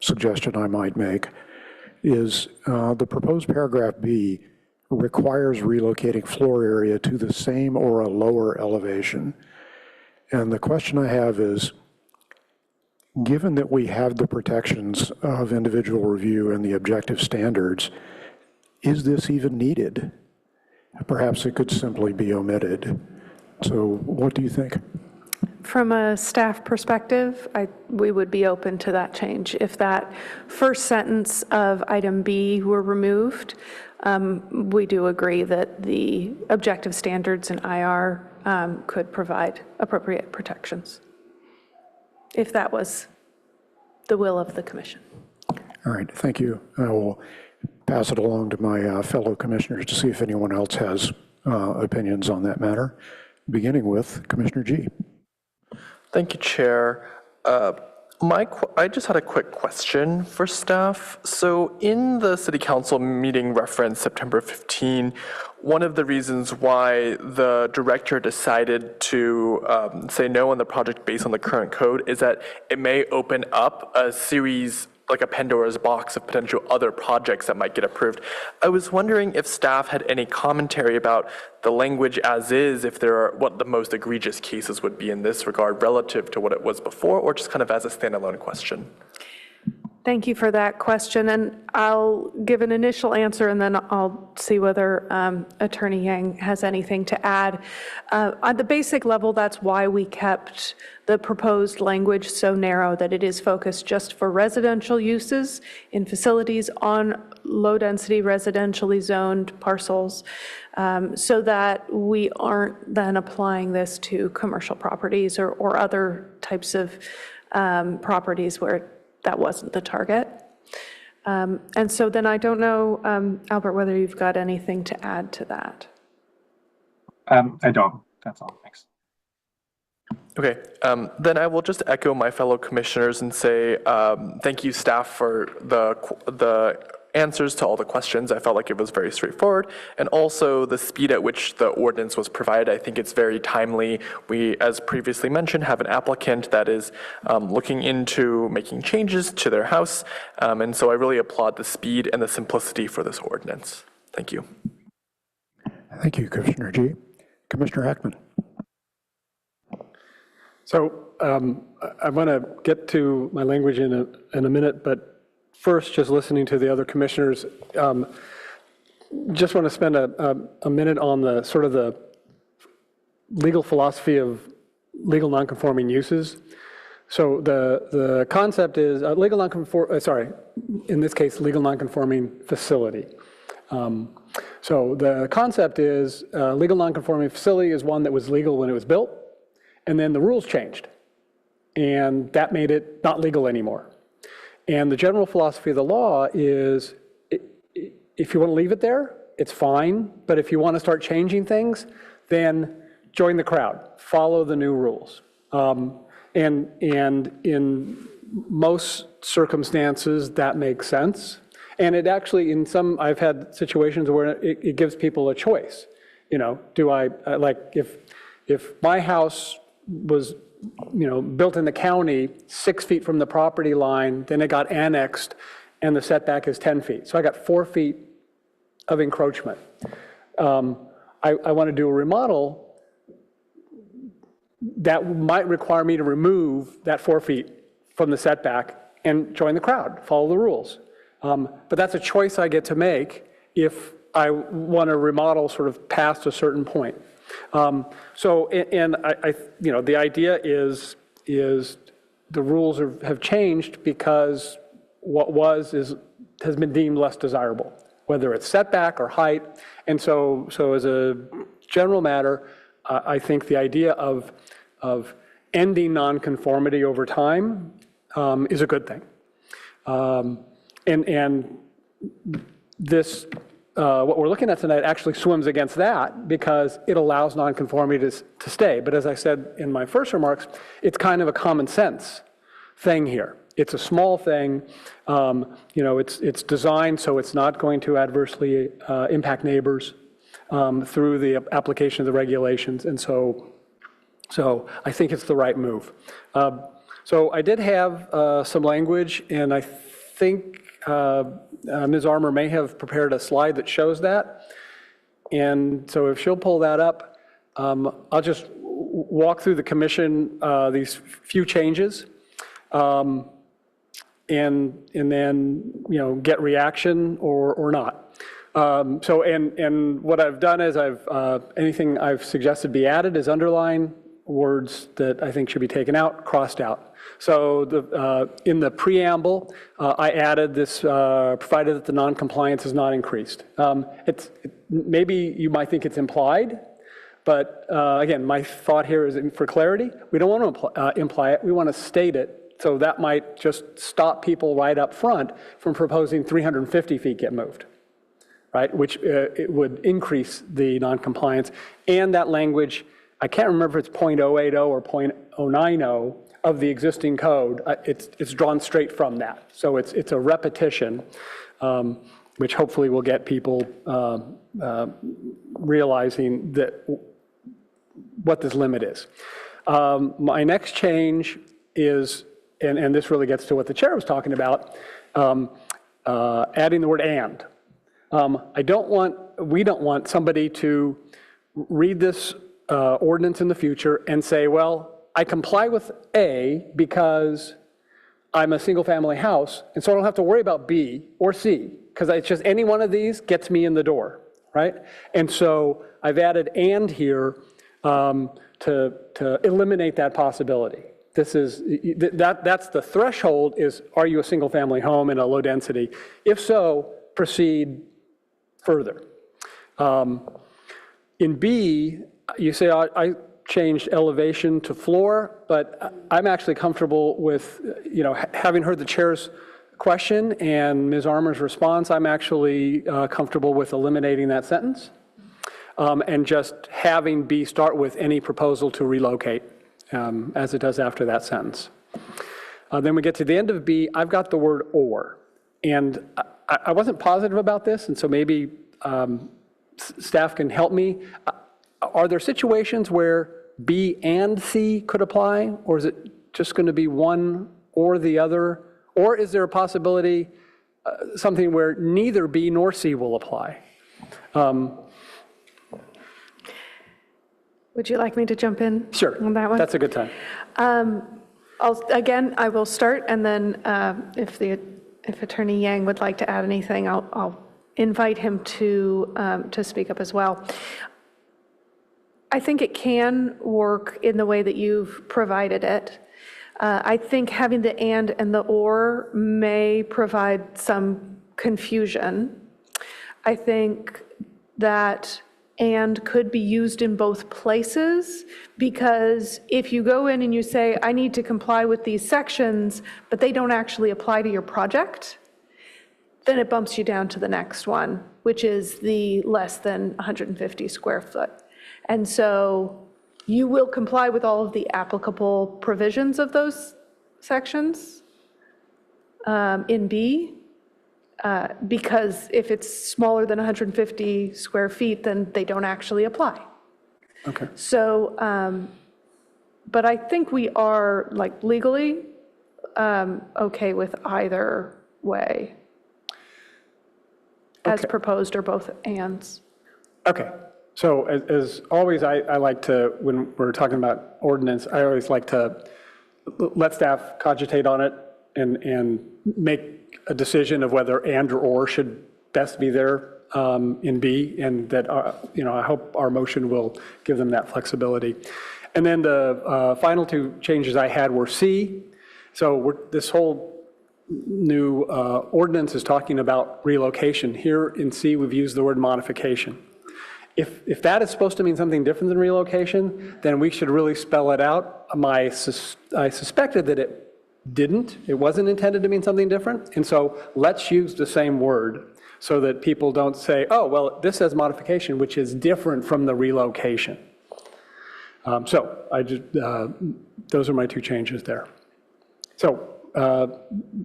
suggestion I might make is the proposed paragraph B requires relocating floor area to the same or a lower elevation. And the question I have is, given that we have the protections of individual review and the objective standards, is this even needed? Perhaps it could simply be omitted. So what do you think? From a staff perspective, we would be open to that change. If that first sentence of item B were removed, we do agree that the objective standards in IR could provide appropriate protections, if that was the will of the commission. All right, thank you. I will pass it along to my fellow commissioners to see if anyone else has opinions on that matter, beginning with Commissioner G. Thank you, Chair. I just had a quick question for staff. So in the City Council meeting referenced September 15, one of the reasons why the director decided to say no on the project based on the current code is that it may open up a series, like a Pandora's box of potential other projects that might get approved. I was wondering if staff had any commentary about the language as is, if there are, what the most egregious cases would be in this regard relative to what it was before, or just kind of as a standalone question. Thank you for that question, and I'll give an initial answer, and then I'll see whether Attorney Yang has anything to add. On the basic level, that's why we kept the proposed language so narrow that it is focused just for residential uses in facilities on low-density residentially zoned parcels, so that we aren't then applying this to commercial properties or other types of properties where that wasn't the target. And so then I don't know, Albert, whether you've got anything to add to that. I don't. That's all. Thanks. Okay, then I will just echo my fellow commissioners and say thank you, staff, for the answers to all the questions. I felt like it was very straightforward, and also the speed at which the ordinance was provided. I think it's very timely. We, as previously mentioned, have an applicant that is looking into making changes to their house, and so I really applaud the speed and the simplicity for this ordinance. Thank you. Thank you, Commissioner G. Commissioner Ackman. So I want to get to my language in a minute, but first, just listening to the other commissioners, just want to spend a minute on the sort of the legal philosophy of legal nonconforming uses. So the concept is legal nonconforming, in this case, legal nonconforming facility. So the concept is legal nonconforming facility is one that was legal when it was built, and then the rules changed, and that made it not legal anymore. And the general philosophy of the law is if you want to leave it there, it's fine, but if you want to start changing things, then join the crowd, follow the new rules. And in most circumstances, that makes sense. And it actually, in some, I've had situations where it gives people a choice. You know, do I, like, if my house was, you know, built in the county 6 feet from the property line, then it got annexed and the setback is 10 feet. So I got 4 feet of encroachment. I want to do a remodel that might require me to remove that 4 feet from the setback and join the crowd, follow the rules. But that's a choice I get to make if I want to remodel sort of past a certain point. So, and I, you know, the idea is the rules have changed because what has been deemed less desirable, whether it's setback or height. And so as a general matter, I think the idea of ending nonconformity over time is a good thing. And this, what we're looking at tonight actually swims against that because it allows nonconformity to stay. But as I said in my first remarks, it's kind of a common sense thing here. It's a small thing. You know, it's designed so it's not going to adversely impact neighbors through the application of the regulations. And so I think it's the right move. So I did have some language, and I think Ms. Armour may have prepared a slide that shows that. And so if she'll pull that up, I'll just walk through the commission, these few changes, and then, you know, get reaction or not. So, and what I've done is anything I've suggested be added is underline, words that I think should be taken out, crossed out. So in the preamble, I added this, provided that the non-compliance is not increased. Maybe you might think it's implied, but again, my thought here is for clarity, we don't want to imply it, we want to state it So that might just stop people right up front from proposing 350 feet get moved, right? Which it would increase the noncompliance. And that language, I can't remember if it's .080 or .090 of the existing code. It's drawn straight from that. So it's a repetition, which hopefully will get people realizing that what this limit is. My next change is, and this really gets to what the chair was talking about, adding the word "and." We don't want somebody to read this ordinance in the future and say, well, I comply with A because I'm a single-family house, and so I don't have to worry about B or C, because it's just any one of these gets me in the door, right? And so I've added "and" here to eliminate that possibility. This is, that's the threshold is, are you a single-family home in a low density? If so, proceed further. In B, you say, I changed elevation to floor, but I'm actually comfortable with, having heard the chair's question and Ms. Armour's response, I'm actually comfortable with eliminating that sentence and just having B start with any proposal to relocate, as it does after that sentence. Then we get to the end of B, I've got the word "or." And I wasn't positive about this, and so maybe staff can help me. Are there situations where B and C could apply, or is it just going to be one or the other? Or is there a possibility, something where neither B nor C will apply? Would you like me to jump in? Sure, On that one? that's a good time. Again, I will start, and then if Attorney Yang would like to add anything, I'll invite him to speak up as well. I think it can work in the way that you've provided it. I think having the "and" the "or" may provide some confusion. I think that "and" could be used in both places, because if you go in and you say, I need to comply with these sections, but they don't actually apply to your project, then it bumps you down to the next one, which is the less than 150 square foot. And so you will comply with all of the applicable provisions of those sections in B, because if it's smaller than 150 square feet, then they don't actually apply. Okay. So, but I think we are, like, legally okay with either way, as proposed, or both "ands." Okay. So as always, I like to, when we're talking about ordinance, I always like to let staff cogitate on it and make a decision of whether "and" or should best be there in B, and that, I hope our motion will give them that flexibility. And then the final two changes I had were C. So this whole new ordinance is talking about relocation. Here in C, we've used the word modification. If that is supposed to mean something different than relocation, then we should really spell it out. I suspected that it didn't. It wasn't intended to mean something different. And so let's use the same word so that people don't say, oh, well, this says modification, which is different from the relocation. So those are my two changes there. So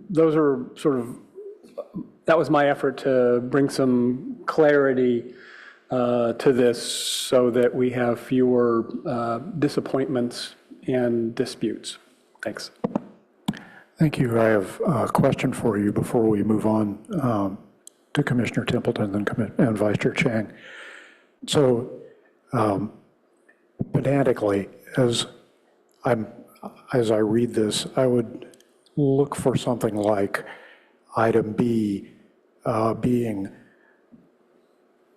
those are that was my effort to bring some clarity to this so that we have fewer disappointments and disputes. Thanks. Thank you. I have a question for you before we move on to Commissioner Templeton and Vice Chair Chang. So pedantically, as I read this, I would look for something like item B being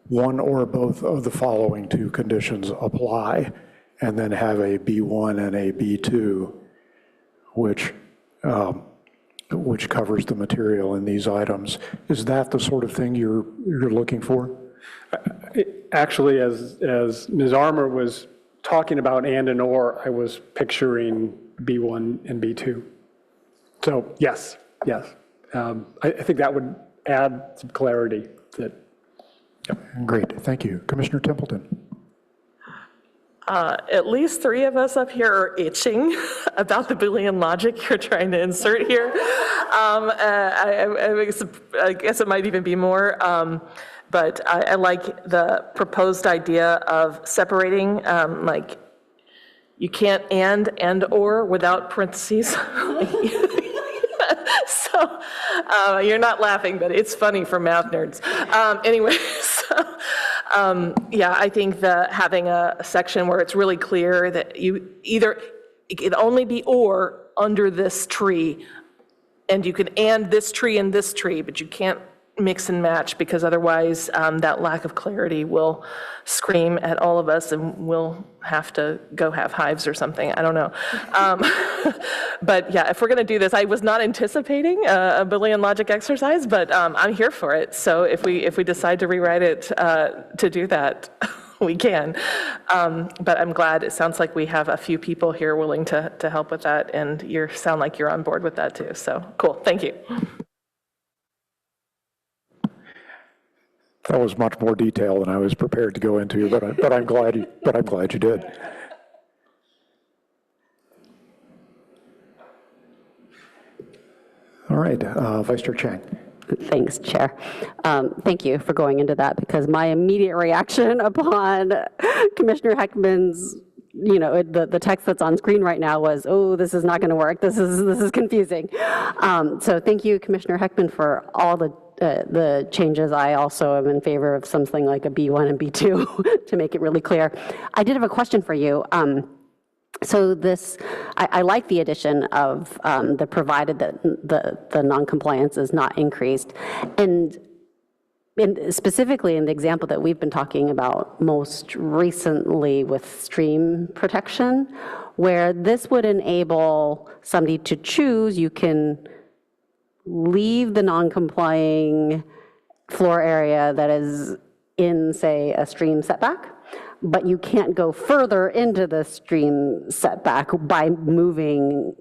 one or both of the following two conditions apply, and then have a B1 and a B2, which covers the material in these items. Is that the sort of thing you're looking for? Actually, as Ms. Armour was talking about "and" or, I was picturing B1 and B2. So yes. I think that would add some clarity that. Great, thank you. Commissioner Templeton. At least 3 of us up here are itching about the Boolean logic you're trying to insert here. I guess it might even be more, but I like the proposed idea of separating, like you can't and or without parentheses. So you're not laughing, but it's funny for math nerds. Anyway, so yeah, I think that having a section where it's really clear that you either, it can only be or under this tree, and you can and this tree and this tree, but you can't mix and match, because otherwise that lack of clarity will scream at all of us and we'll have to go have hives or something. I don't know. But yeah, if we're going to do this, I was not anticipating a Boolean logic exercise, but I'm here for it. So if we decide to rewrite it to do that, we can. But I'm glad it sounds like we have a few people here willing to help with that, and you sound like you're on board with that too. So cool. Thank you. That was much more detail than I was prepared to go into, but I'm glad you did. All right, Vice Chair Chang. Thanks, Chair. Thank you for going into that, because my immediate reaction upon Commissioner Heckman's, the text that's on screen right now was, oh, this is not going to work. This is confusing. So thank you, Commissioner Heckman, for all the changes. I also am in favor of something like a B1 and B2 to make it really clear. I did have a question for you. So this, I like the addition of the provided that the non-compliance is not increased. And specifically in the example that we've been talking about most recently with stream protection, where this would enable somebody to choose, you can leave the non-complying floor area that is in, say, a stream setback, but you can't go further into the stream setback by relocating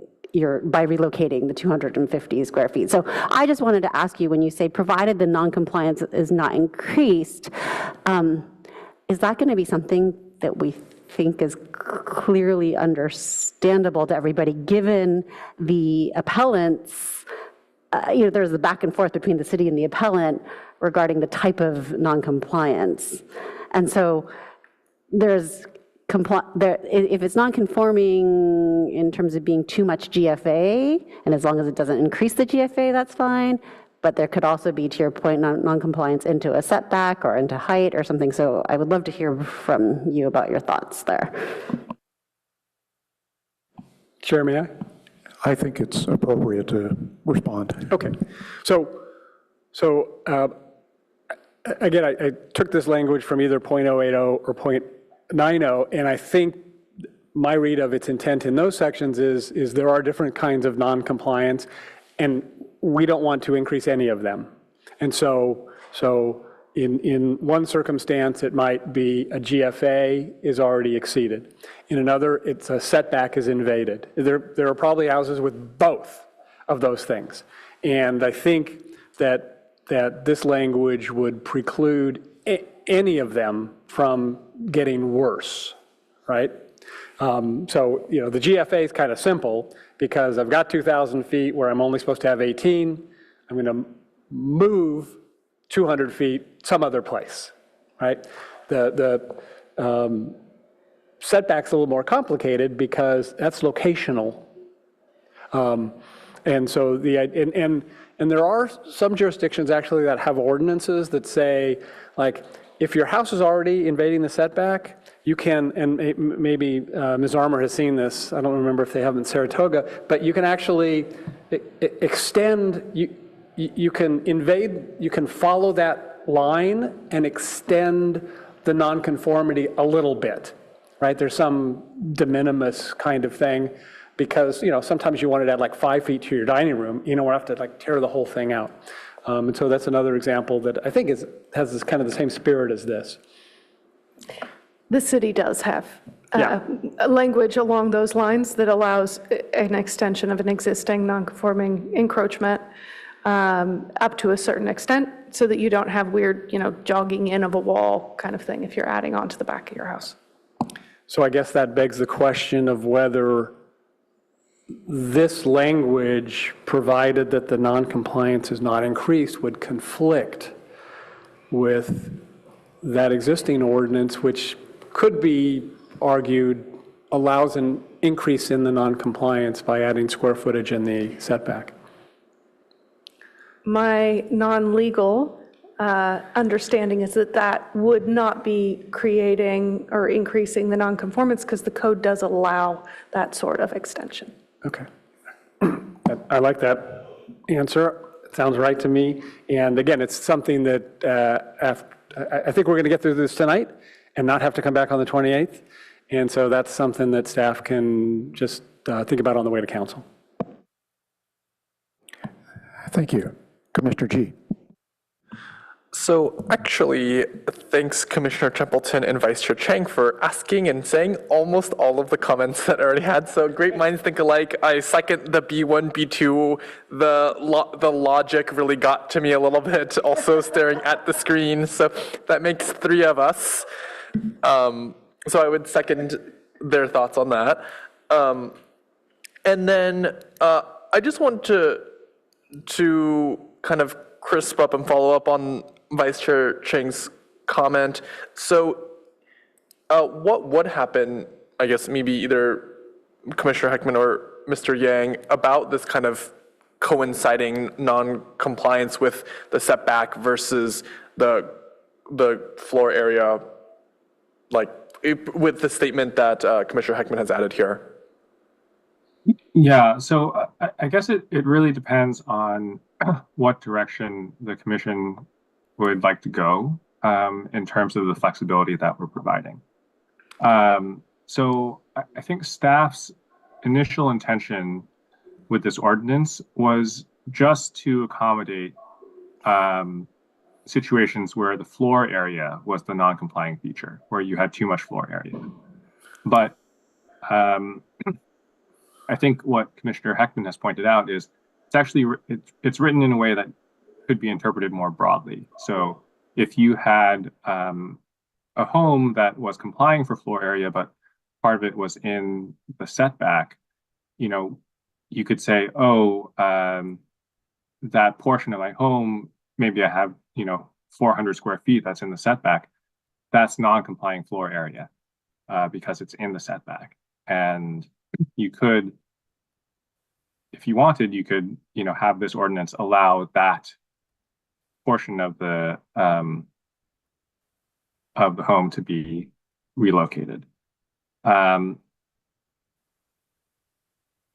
the 250 square feet. So I just wanted to ask you, when you say provided the non-compliance is not increased, is that going to be something that we think is clearly understandable to everybody, given the appellant's there's the back and forth between the city and the appellant regarding the type of non-compliance. And so if it's non-conforming in terms of being too much GFA, and as long as it doesn't increase the GFA, that's fine. But there could also be, to your point, non-compliance into a setback or into height or something. So I would love to hear from you about your thoughts there. Chair, may I? I think it's appropriate to respond. Okay. So again, I took this language from either .080 or .90, and I think my read of its intent in those sections is there are different kinds of non-compliance, and we don't want to increase any of them. And so in one circumstance, it might be a GFA is already exceeded. In another, it's a setback is invaded. There are probably houses with both of those things. And I think that this language would preclude any of them from getting worse, right? So, the GFA is kind of simple, because I've got 2,000 feet where I'm only supposed to have 18. I'm going to move 200 feet some other place, right? The setback's a little more complicated because that's locational. And so and there are some jurisdictions actually that have ordinances that say, like, if your house is already invading the setback, you can, and maybe Ms. Armour has seen this, I don't remember if they have in Saratoga, but you can actually extend, you can invade, you can follow that line and extend the nonconformity a little bit, right? There's some de minimis kind of thing, because sometimes you want to add like 5 feet to your dining room, you don't have to like tear the whole thing out. And so that's another example that I think has this kind of the same spirit as this. The city does have language along those lines that allows an extension of an existing non-conforming encroachment up to a certain extent, so that you don't have weird, jogging in of a wall kind of thing if you're adding on to the back of your house. So I guess that begs the question of whether this language, provided that the noncompliance is not increased, would conflict with that existing ordinance, which could be argued allows an increase in the noncompliance by adding square footage in the setback. My non-legal understanding is that that would not be creating or increasing the nonconformance, because the code does allow that sort of extension. Okay. I like that answer. It sounds right to me. And again, it's something that I think we're going to get through this tonight and not have to come back on the 28th. And so that's something that staff can just think about on the way to council. Thank you. Commissioner G. So actually, thanks Commissioner Templeton and Vice Chair Chang for asking and saying almost all of the comments that I already had. So great minds think alike. I second the B1, B2. The logic really got to me a little bit, also staring at the screen. So that makes 3 of us. So I would second their thoughts on that. And then I just want to kind of crisp up and follow up on Vice Chair Chang's comment. So what would happen, I guess maybe either Commissioner Heckman or Mr. Yang, about this kind of coinciding non-compliance with the setback versus the floor area, like with the statement that Commissioner Heckman has added here? Yeah, so I guess it really depends on what direction the commission would like to go in terms of the flexibility that we're providing. So I think staff's initial intention with this ordinance was just to accommodate situations where the floor area was the non-complying feature, where you had too much floor area. But I think what Commissioner Heckman has pointed out is it's actually it's written in a way that could be interpreted more broadly. So if you had a home that was complying for floor area, but part of it was in the setback, you could say, oh, that portion of my home, maybe I have 400 square feet that's in the setback. That's non-complying floor area because it's in the setback. And you could, if you wanted, you could, have this ordinance allow that portion of the home to be relocated.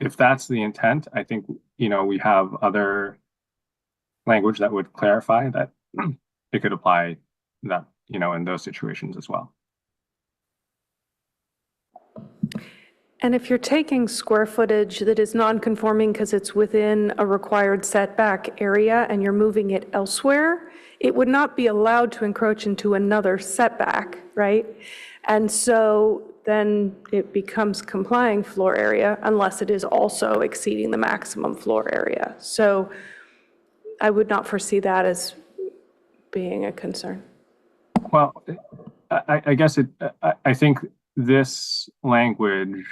If that's the intent, I think, we have other language that would clarify that it could apply that, in those situations as well. And if you're taking square footage that is non-conforming because it's within a required setback area and you're moving it elsewhere, it would not be allowed to encroach into another setback, right? And so then it becomes complying floor area unless it is also exceeding the maximum floor area. So I would not foresee that as being a concern. Well, I guess I think this language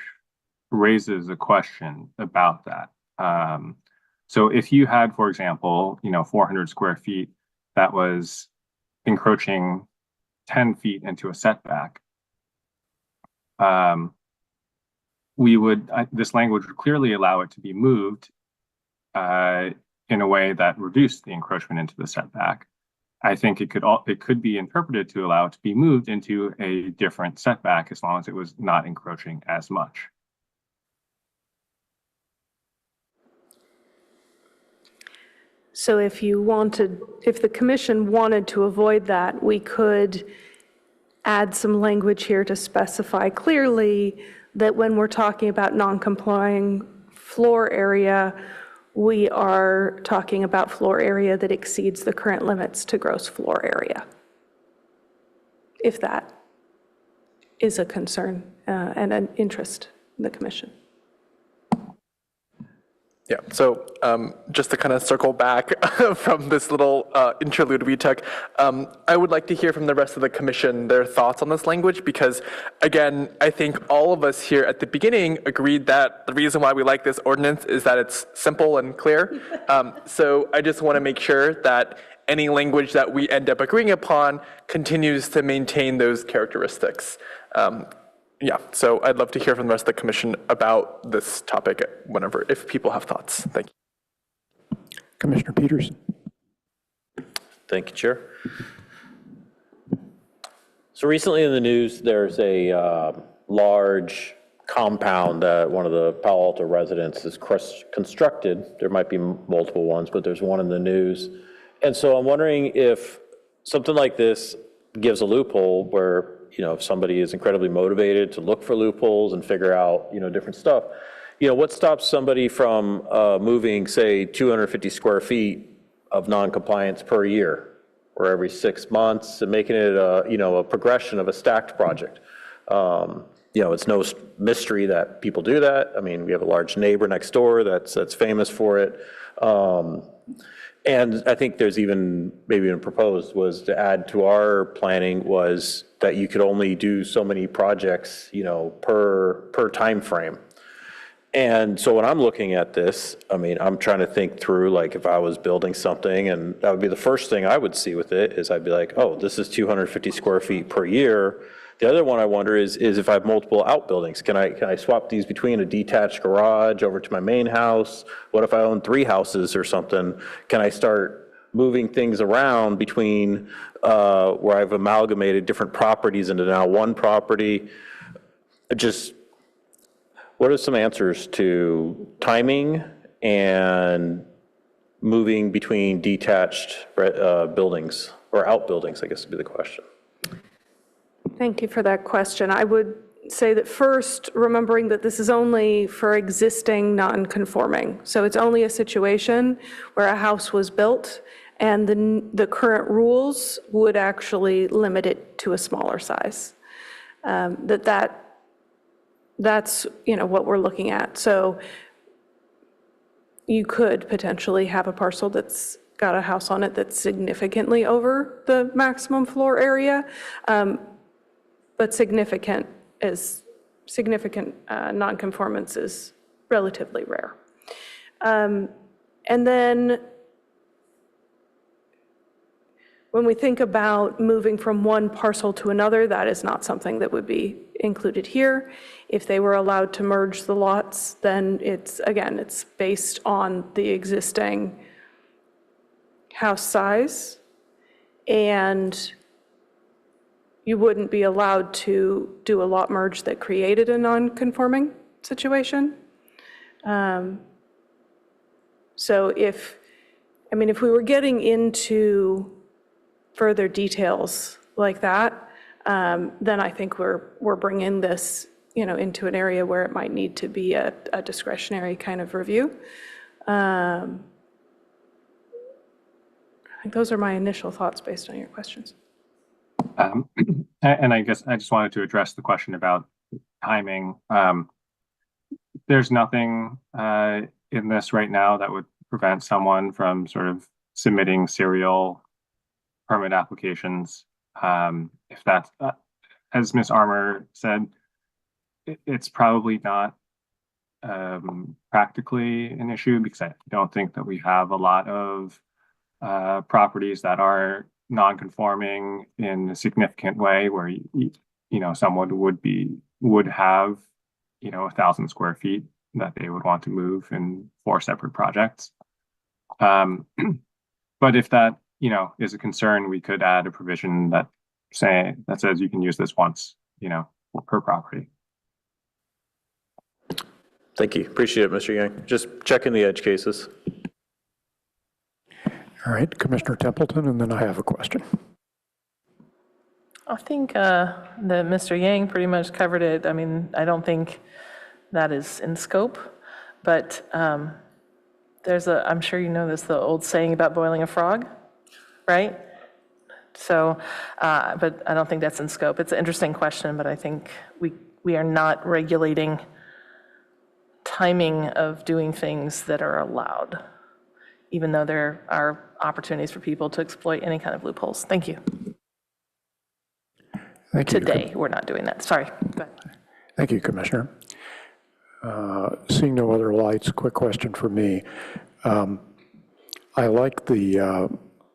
raises a question about that. So if you had, for example, 400 square feet that was encroaching 10 feet into a setback, this language would clearly allow it to be moved in a way that reduced the encroachment into the setback. I think it could be interpreted to allow it to be moved into a different setback as long as it was not encroaching as much. So if the commission wanted to avoid that, we could add some language here to specify clearly that when we're talking about non-complying floor area, we are talking about floor area that exceeds the current limits to gross floor area. If that is a concern and an interest in the commission. Yeah, so just to kind of circle back from this little interlude we took, I would like to hear from the rest of the commission their thoughts on this language, because again, I think all of us here at the beginning agreed that the reason why we like this ordinance is that it's simple and clear. So I just want to make sure that any language that we end up agreeing upon continues to maintain those characteristics. Yeah, so I'd love to hear from the rest of the commission about this topic whenever, if people have thoughts. Thank you. Commissioner Peterson. Thank you, Chair. So recently in the news, there's a large compound that one of the Palo Alto residents has constructed. There might be multiple ones, but there's one in the news. And so I'm wondering if something like this gives a loophole where, you know, if somebody is incredibly motivated to look for loopholes and figure out, you know, different stuff, you know, what stops somebody from moving, say, 250 square feet of non-compliance per year or every 6 months and making it a, you know, a progression of a stacked project? You know, it's no mystery that people do that. I mean, we have a large neighbor next door that's famous for it. And I think there's even, maybe even proposed was to add to our planning was that you could only do so many projects, you know, per time frame. And so when I'm looking at this, I mean, I'm trying to think through, like, if I was building something, and that would be the first thing I would see with it, is I'd be like, oh, this is 250 square feet per year. The other one I wonder is if I have multiple outbuildings, can I swap these between a detached garage over to my main house? What if I own 3 houses or something? Can I start moving things around between where I've amalgamated different properties into now one property? Just, what are some answers to timing and moving between detached buildings, or outbuildings, I guess would be the question. Thank you for that question. I would say that first, remembering that this is only for existing non-conforming. So it's only a situation where a house was built and the current rules would actually limit it to a smaller size. That's, you know, what we're looking at. So you could potentially have a parcel that's got a house on it that's significantly over the maximum floor area. But significant nonconformance is relatively rare. And then when we think about moving from one parcel to another, that is not something that would be included here. If they were allowed to merge the lots, then it's based on the existing house size, and you wouldn't be allowed to do a lot merge that created a non-conforming situation. So if we were getting into further details like that, then I think we're bringing this, you know, into an area where it might need to be a discretionary kind of review. I think those are my initial thoughts based on your questions. And I guess I just wanted to address the question about timing. There's nothing in this right now that would prevent someone from sort of submitting serial permit applications. If that's, as Ms. Armour said, it's probably not practically an issue, because I don't think that we have a lot of properties that are non-conforming in a significant way, where you know, someone would have, you know, 1,000 square feet that they would want to move in 4 separate projects. But if that, you know, is a concern, we could add a provision that says you can use this once, you know, per property. Thank you. Appreciate it, Mr. Yang. Just checking the edge cases. All right, Commissioner Templeton, and then I have a question. I think that Mr. Yang pretty much covered it. I mean, I don't think that is in scope, but I'm sure you know this, the old saying about boiling a frog, right? So, but I don't think that's in scope. It's an interesting question, but I think we are not regulating timing of doing things that are allowed, even though there are opportunities for people to exploit any kind of loopholes. Thank you. Thank you. Today, we're not doing that. Sorry. Go ahead. Thank you, Commissioner. Seeing no other lights, quick question for me. I like the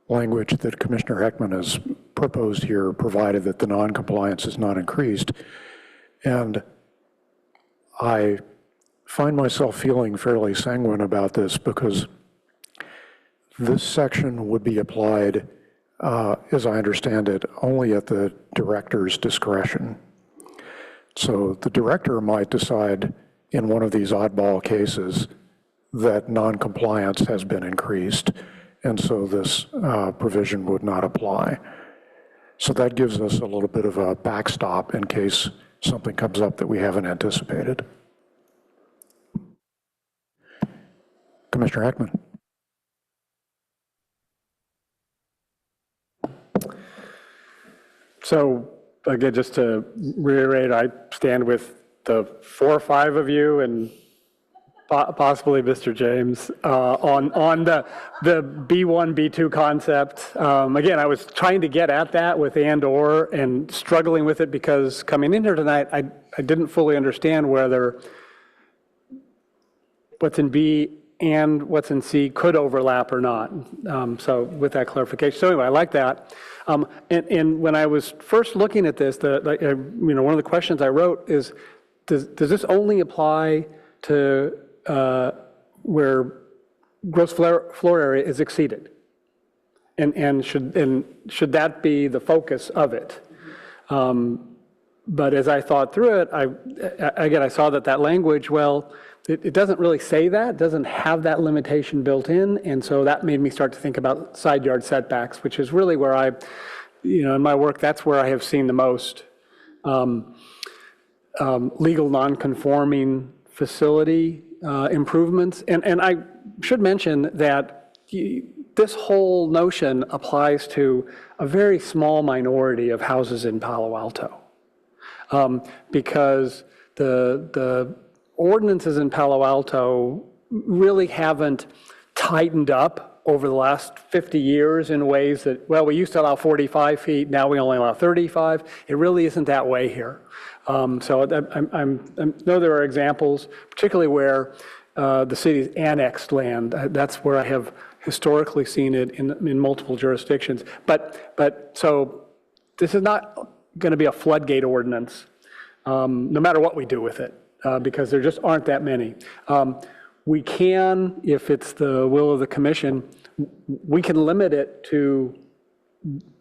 language that Commissioner Heckman has proposed here, provided that the non-compliance is not increased. And I find myself feeling fairly sanguine about this because this section would be applied, as I understand it, only at the director's discretion. So the director might decide in one of these oddball cases that non-compliance has been increased, and so this provision would not apply. So that gives us a little bit of a backstop in case something comes up that we haven't anticipated. Commissioner Heckman. So again, just to reiterate, I stand with the 4 or 5 of you and possibly Mr. James on the B1, B2 concept. Again, I was trying to get at that with and/or and struggling with it because coming in here tonight, I didn't fully understand whether what's in B and what's in C could overlap or not. So with that clarification, so anyway, I like that. And when I was first looking at this, one of the questions I wrote is, does this only apply to where gross floor area is exceeded? And should that be the focus of it? But as I thought through it, I saw that language, well, it doesn't really say that, it doesn't have that limitation built in, and so that made me start to think about side yard setbacks, which is really where in my work, that's where I have seen the most legal non-conforming facility improvements. And I should mention that this whole notion applies to a very small minority of houses in Palo Alto. Because the ordinances in Palo Alto really haven't tightened up over the last 50 years in ways that, well, we used to allow 45 feet, now we only allow 35. It really isn't that way here. So I know there are examples, particularly where the city's annexed land. That's where I have historically seen it in multiple jurisdictions. But so this is not going to be a floodgate ordinance, no matter what we do with it, because there just aren't that many. We can, if it's the will of the commission, we can limit it to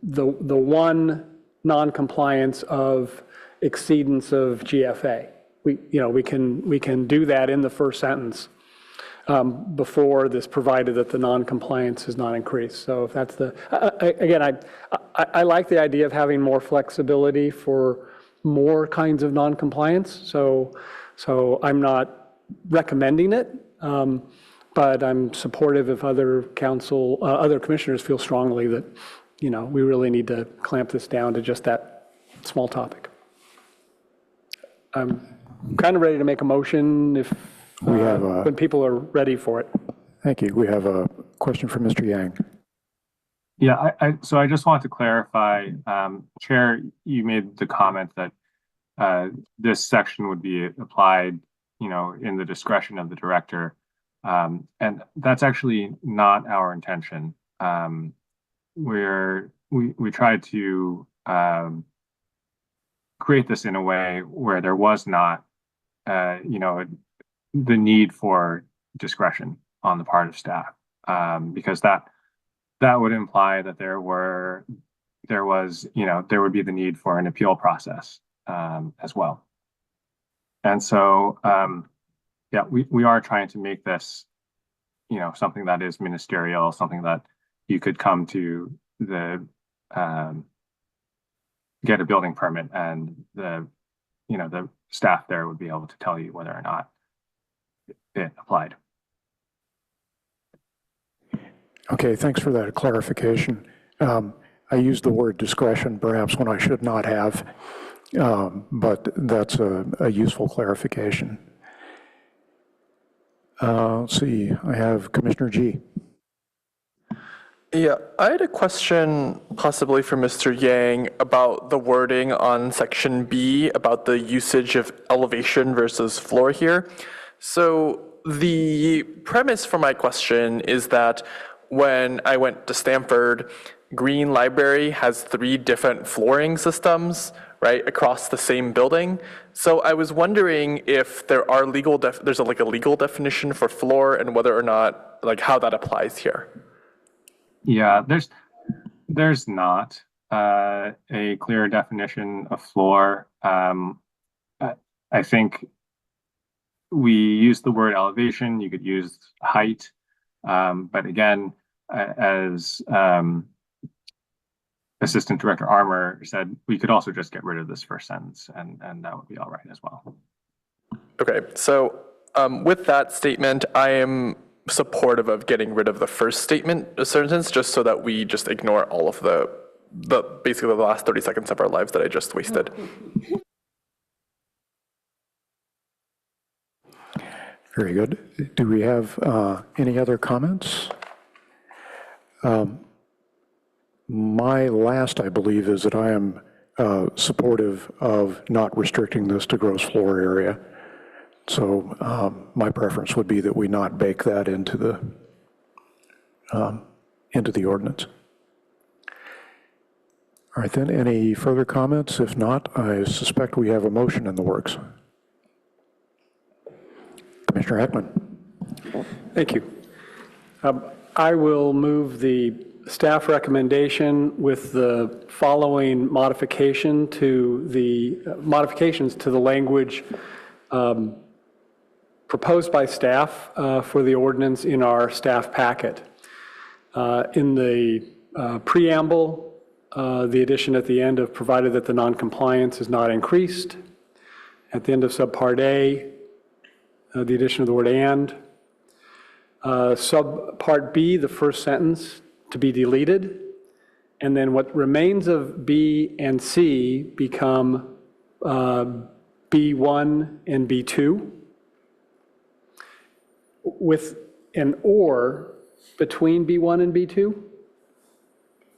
the one non-compliance of exceedance of GFA. We can do that in the first sentence before this, provided that the non-compliance is not increased. So if that's again, I like the idea of having more flexibility for more kinds of non-compliance. So I'm not recommending it, but I'm supportive if other commissioners feel strongly that, we really need to clamp this down to just that small topic. I'm kind of ready to make a motion if when people are ready for it. Thank you. We have a question from Mr. Yang. Yeah, so I just wanted to clarify, Chair, you made the comment that this section would be applied, in the discretion of the director. And that's actually not our intention. We tried to create this in a way where there was not, the need for discretion on the part of staff, because that would imply that there would be the need for an appeal process as well. And so, we are trying to make this, something that is ministerial, something that you could come to get a building permit, and the staff there would be able to tell you whether or not it applied. Okay, thanks for that clarification. I used the word discretion perhaps when I should not have, but that's a useful clarification. Let's see, I have Commissioner G. Yeah, I had a question possibly for Mr. Yang about the wording on section B about the usage of elevation versus floor here. So the premise for my question is that when I went to Stanford, Green Library has 3 different flooring systems, right, across the same building. So I was wondering if there are there's like a legal definition for floor and whether or not, like how that applies here. Yeah, there's not a clear definition of floor. I think we use the word elevation. You could use height, but again, as Assistant Director Armour said, we could also just get rid of this first sentence, and that would be all right as well. Okay, so with that statement, I am supportive of getting rid of the first sentence, just so that we just ignore all of the basically the last 30 seconds of our lives that I just wasted. Very good. Do we have any other comments? My last, I believe, is that I am supportive of not restricting this to gross floor area. So my preference would be that we not bake that into the ordinance. All right, then, any further comments? If not, I suspect we have a motion in the works. Commissioner Heckman. Thank you. I will move the staff recommendation with the following modifications to the language proposed by staff for the ordinance in our staff packet. In the preamble, the addition at the end of provided that the noncompliance is not increased. At the end of subpart A, the addition of the word and. Subpart B, the first sentence to be deleted. And then what remains of B and C become B1 and B2. With an or between B1 and B2.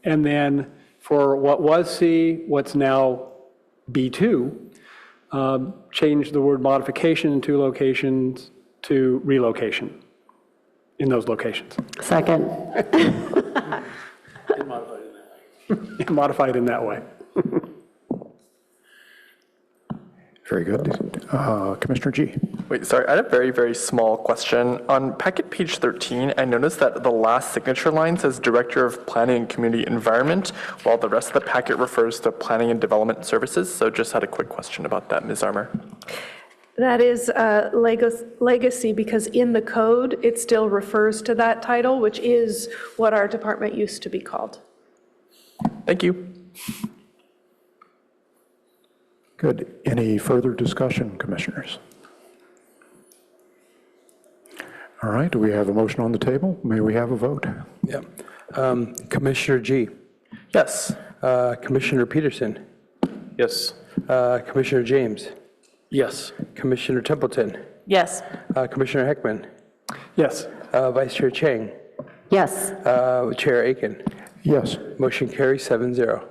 And then for what was C, what's now B2, change the word modification in 2 locations to relocation in those locations. Second. Modify it in that way. Very good. Commissioner G. Wait, sorry, I had a very, very small question. On packet page 13, I noticed that the last signature line says Director of Planning and Community Environment, while the rest of the packet refers to Planning and Development Services. So just had a quick question about that, Ms. Armour. That is legacy, because in the code, it still refers to that title, which is what our department used to be called. Thank you. Good. Any further discussion, commissioners? All right, do we have a motion on the table? May we have a vote? Yep. Commissioner G. Yes. Commissioner Peterson. Yes. Commissioner James. Yes. Commissioner Templeton. Yes. Commissioner Heckman. Yes. Vice Chair Chang. Yes. Chair Aiken. Yes. Motion carries 7-0.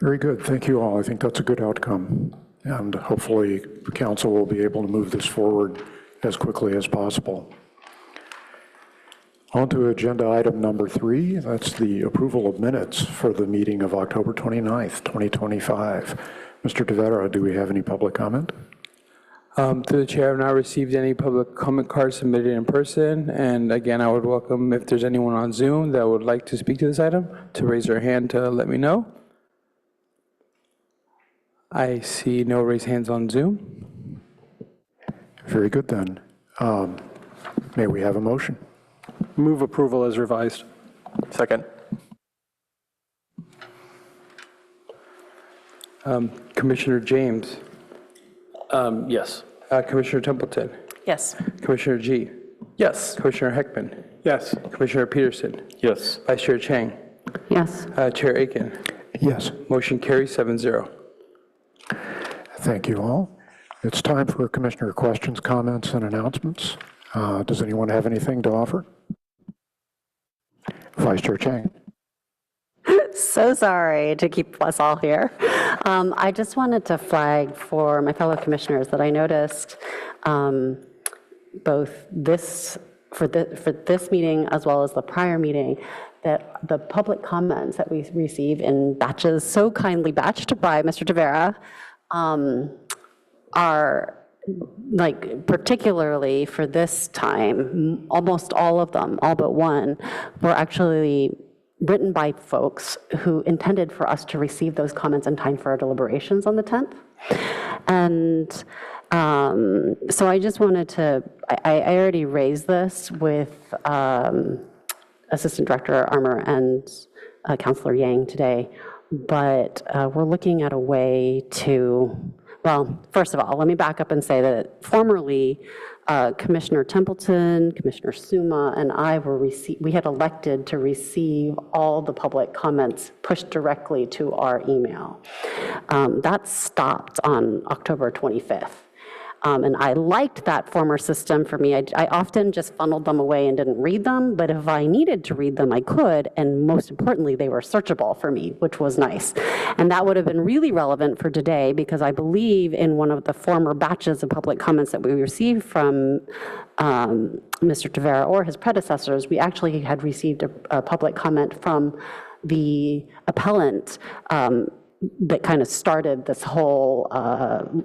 Very good. Thank you all. I think that's a good outcome. And hopefully the council will be able to move this forward as quickly as possible. On to agenda item number 3. That's the approval of minutes for the meeting of October 29th, 2025. Mr. DeVera, do we have any public comment? Through the chair, I have not received any public comment cards submitted in person. And again, I would welcome if there's anyone on Zoom that would like to speak to this item to raise their hand to let me know. I see no raised hands on Zoom. Very good then. May we have a motion? Move approval as revised. Second. Commissioner James. Yes. Commissioner Templeton. Yes. Commissioner G. Yes. Commissioner Heckman. Yes. Commissioner Peterson. Yes. Vice Chair Chang. Yes. Chair Aiken. Yes, Motion carries 7-0. thank you all. It's time for commissioner questions, comments, and announcements. Does anyone have anything to offer? Vice Chair Chang. So sorry to keep us all here. I just wanted to flag for my fellow commissioners that I noticed both for this meeting as well as the prior meeting, that the public comments that we receive in batches, so kindly batched by Mr. Tavera, are like, particularly for this time, almost all of them, all but one, were actually written by folks who intended for us to receive those comments in time for our deliberations on the 10th. And so I just wanted to, I already raised this with Assistant Director Armour and Councilor Yang today, but we're looking at a way to, well, first of all, let me back up and say that formerly Commissioner Templeton, Commissioner Suma, and I we had elected to receive all the public comments pushed directly to our email. That stopped on October 25th. And I liked that former system for me. I often just funneled them away and didn't read them, but if I needed to read them, I could, and most importantly, they were searchable for me, which was nice. And that would have been really relevant for today, because I believe in one of the former batches of public comments that we received from Mr. Tavera or his predecessors, we actually had received a public comment from the appellant that kind of started this whole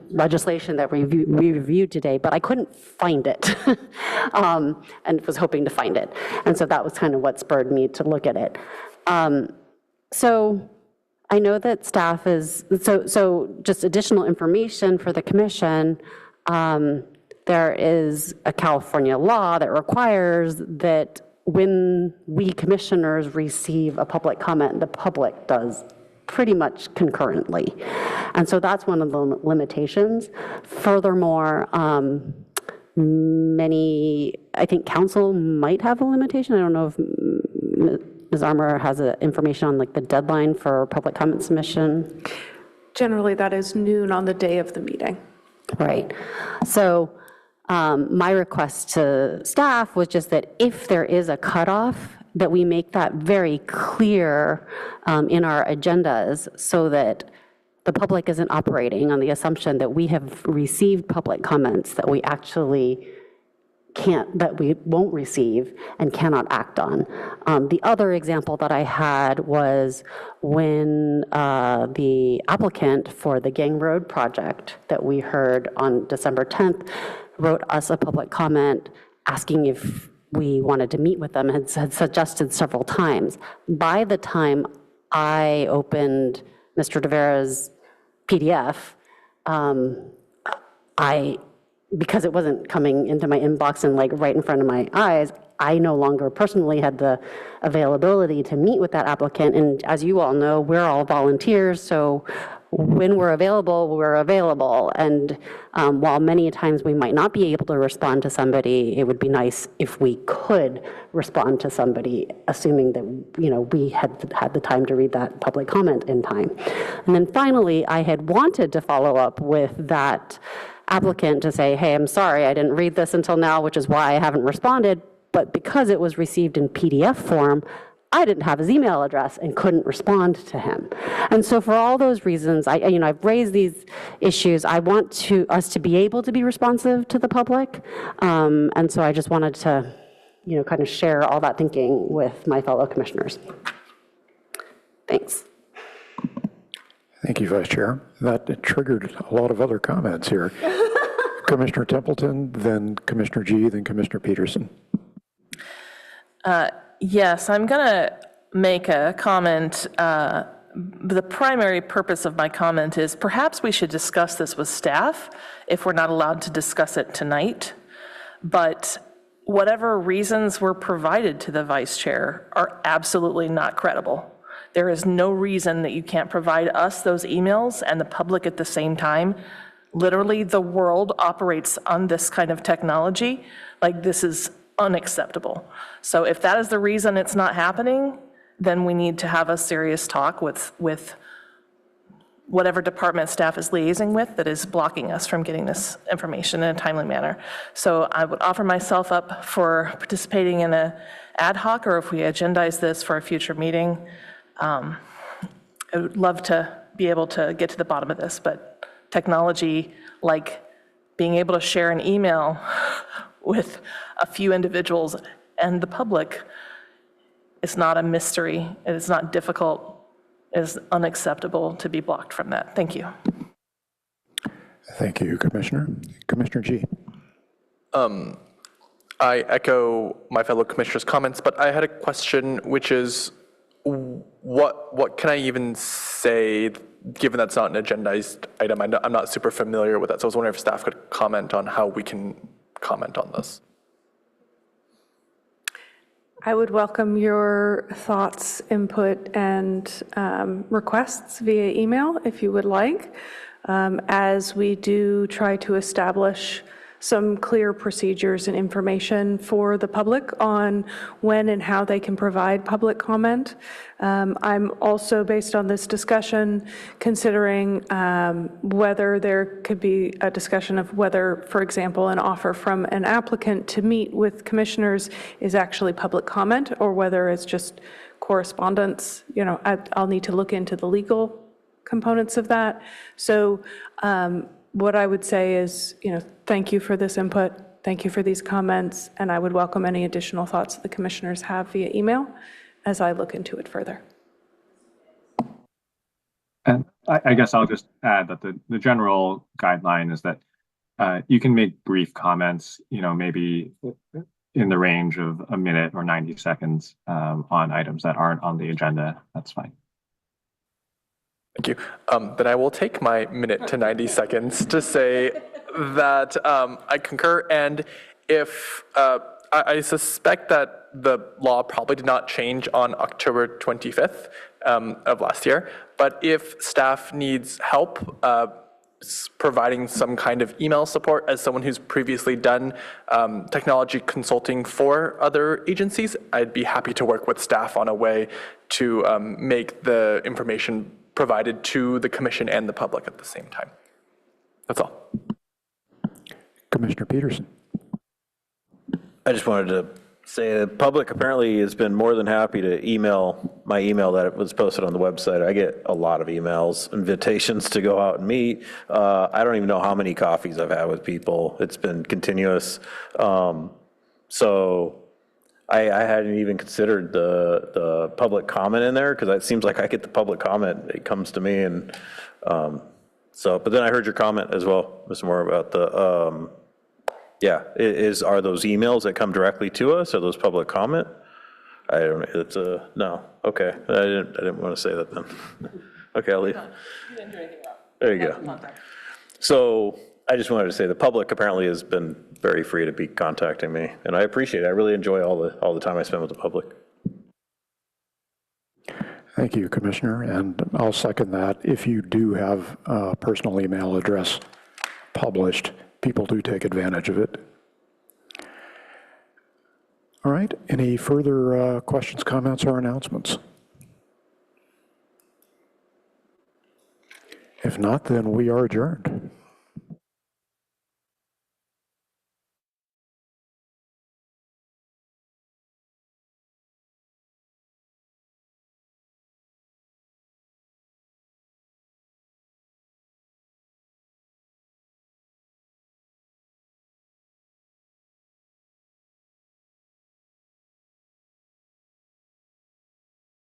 legislation that we reviewed today, but I couldn't find it and was hoping to find it. And so that was kind of what spurred me to look at it. So I know that staff is, so just additional information for the commission, there is a California law that requires that when we commissioners receive a public comment, the public does pretty much concurrently. And so that's one of the limitations. Furthermore, I think council might have a limitation. I don't know if Ms. Armour has information on like the deadline for public comment submission. Generally, that is noon on the day of the meeting. Right. So my request to staff was just that if there is a cutoff, that we make that very clear in our agendas so that the public isn't operating on the assumption that we have received public comments that we actually that we won't receive and cannot act on. The other example that I had was when the applicant for the Gang Road project that we heard on December 10th wrote us a public comment asking if we wanted to meet with them, had suggested several times. By the time I opened Mr. Tavera's PDF, because it wasn't coming into my inbox and like right in front of my eyes, I no longer personally had the availability to meet with that applicant. And as you all know, we're all volunteers, so when we're available, we're available. And while many times we might not be able to respond to somebody, it would be nice if we could respond to somebody, assuming that, you know, we had had the time to read that public comment in time. And then finally, I had wanted to follow up with that applicant to say, hey, I'm sorry, I didn't read this until now, which is why I haven't responded. But because it was received in PDF form, I didn't have his email address and couldn't respond to him. And so for all those reasons, I've raised these issues. I want us to be able to be responsive to the public. And so I just wanted to, kind of share all that thinking with my fellow commissioners. Thanks. Thank you, Vice Chair. That triggered a lot of other comments here. Commissioner Templeton, then Commissioner G, then Commissioner Peterson. Yes, I'm going to make a comment. The primary purpose of my comment is perhaps we should discuss this with staff if we're not allowed to discuss it tonight. But whatever reasons were provided to the vice chair are absolutely not credible. There is no reason that you can't provide us those emails and the public at the same time. Literally, the world operates on this kind of technology. Like, this is unacceptable. So if that is the reason it's not happening, then we need to have a serious talk with whatever department staff is liaising with that is blocking us from getting this information in a timely manner. So I would offer myself up for participating in a ad hoc, or if we agendize this for a future meeting. I would love to be able to get to the bottom of this, but technology, like being able to share an email with a few individuals and the public, is not a mystery. It is not difficult. It is unacceptable to be blocked from that. Thank you. Thank you, Commissioner. Commissioner G. I echo my fellow commissioners' comments, but I had a question, which is, what can I even say, given that's not an agendized item? I'm not super familiar with that, so I was wondering if staff could comment on how we can comment on this. I would welcome your thoughts, input, and requests via email if you would like, as we do try to establish some clear procedures and information for the public on when and how they can provide public comment. I'm also, based on this discussion, considering whether there could be a discussion of whether, for example, an offer from an applicant to meet with commissioners is actually public comment, or whether it's just correspondence. You know, I'll need to look into the legal components of that. So what I would say is, you know, thank you for this input, thank you for these comments, and I would welcome any additional thoughts that the commissioners have via email as I look into it further. And I guess I'll just add that the general guideline is that you can make brief comments, you know, maybe in the range of a minute or 90 seconds on items that aren't on the agenda. That's fine. Thank you. Then I will take my minute to 90 seconds to say that I concur, and if I suspect that the law probably did not change on October 25th of last year, but if staff needs help providing some kind of email support, as someone who's previously done technology consulting for other agencies, I'd be happy to work with staff on a way to make the information provided to the commission and the public at the same time. That's all. Commissioner Peterson. I just wanted to say the public apparently has been more than happy to email my email that was posted on the website. I get a lot of emails, invitations to go out and meet. I don't even know how many coffees I've had with people. It's been continuous. So I hadn't even considered the public comment in there, because it seems like I get the public comment, it comes to me, and but then I heard your comment as well, Mr. Moore, about the, are those emails that come directly to us, are those public comment? I don't, it's no, okay, I didn't want to say that then. Okay, I'll leave. You didn't do anything wrong. There you go. So I just wanted to say the public apparently has been very free to be contacting me, and I appreciate it. I really enjoy all the time I spend with the public. Thank you, Commissioner, and I'll second that. If you do have a personal email address published, people do take advantage of it. All right, any further questions, comments, or announcements? If not, then we are adjourned.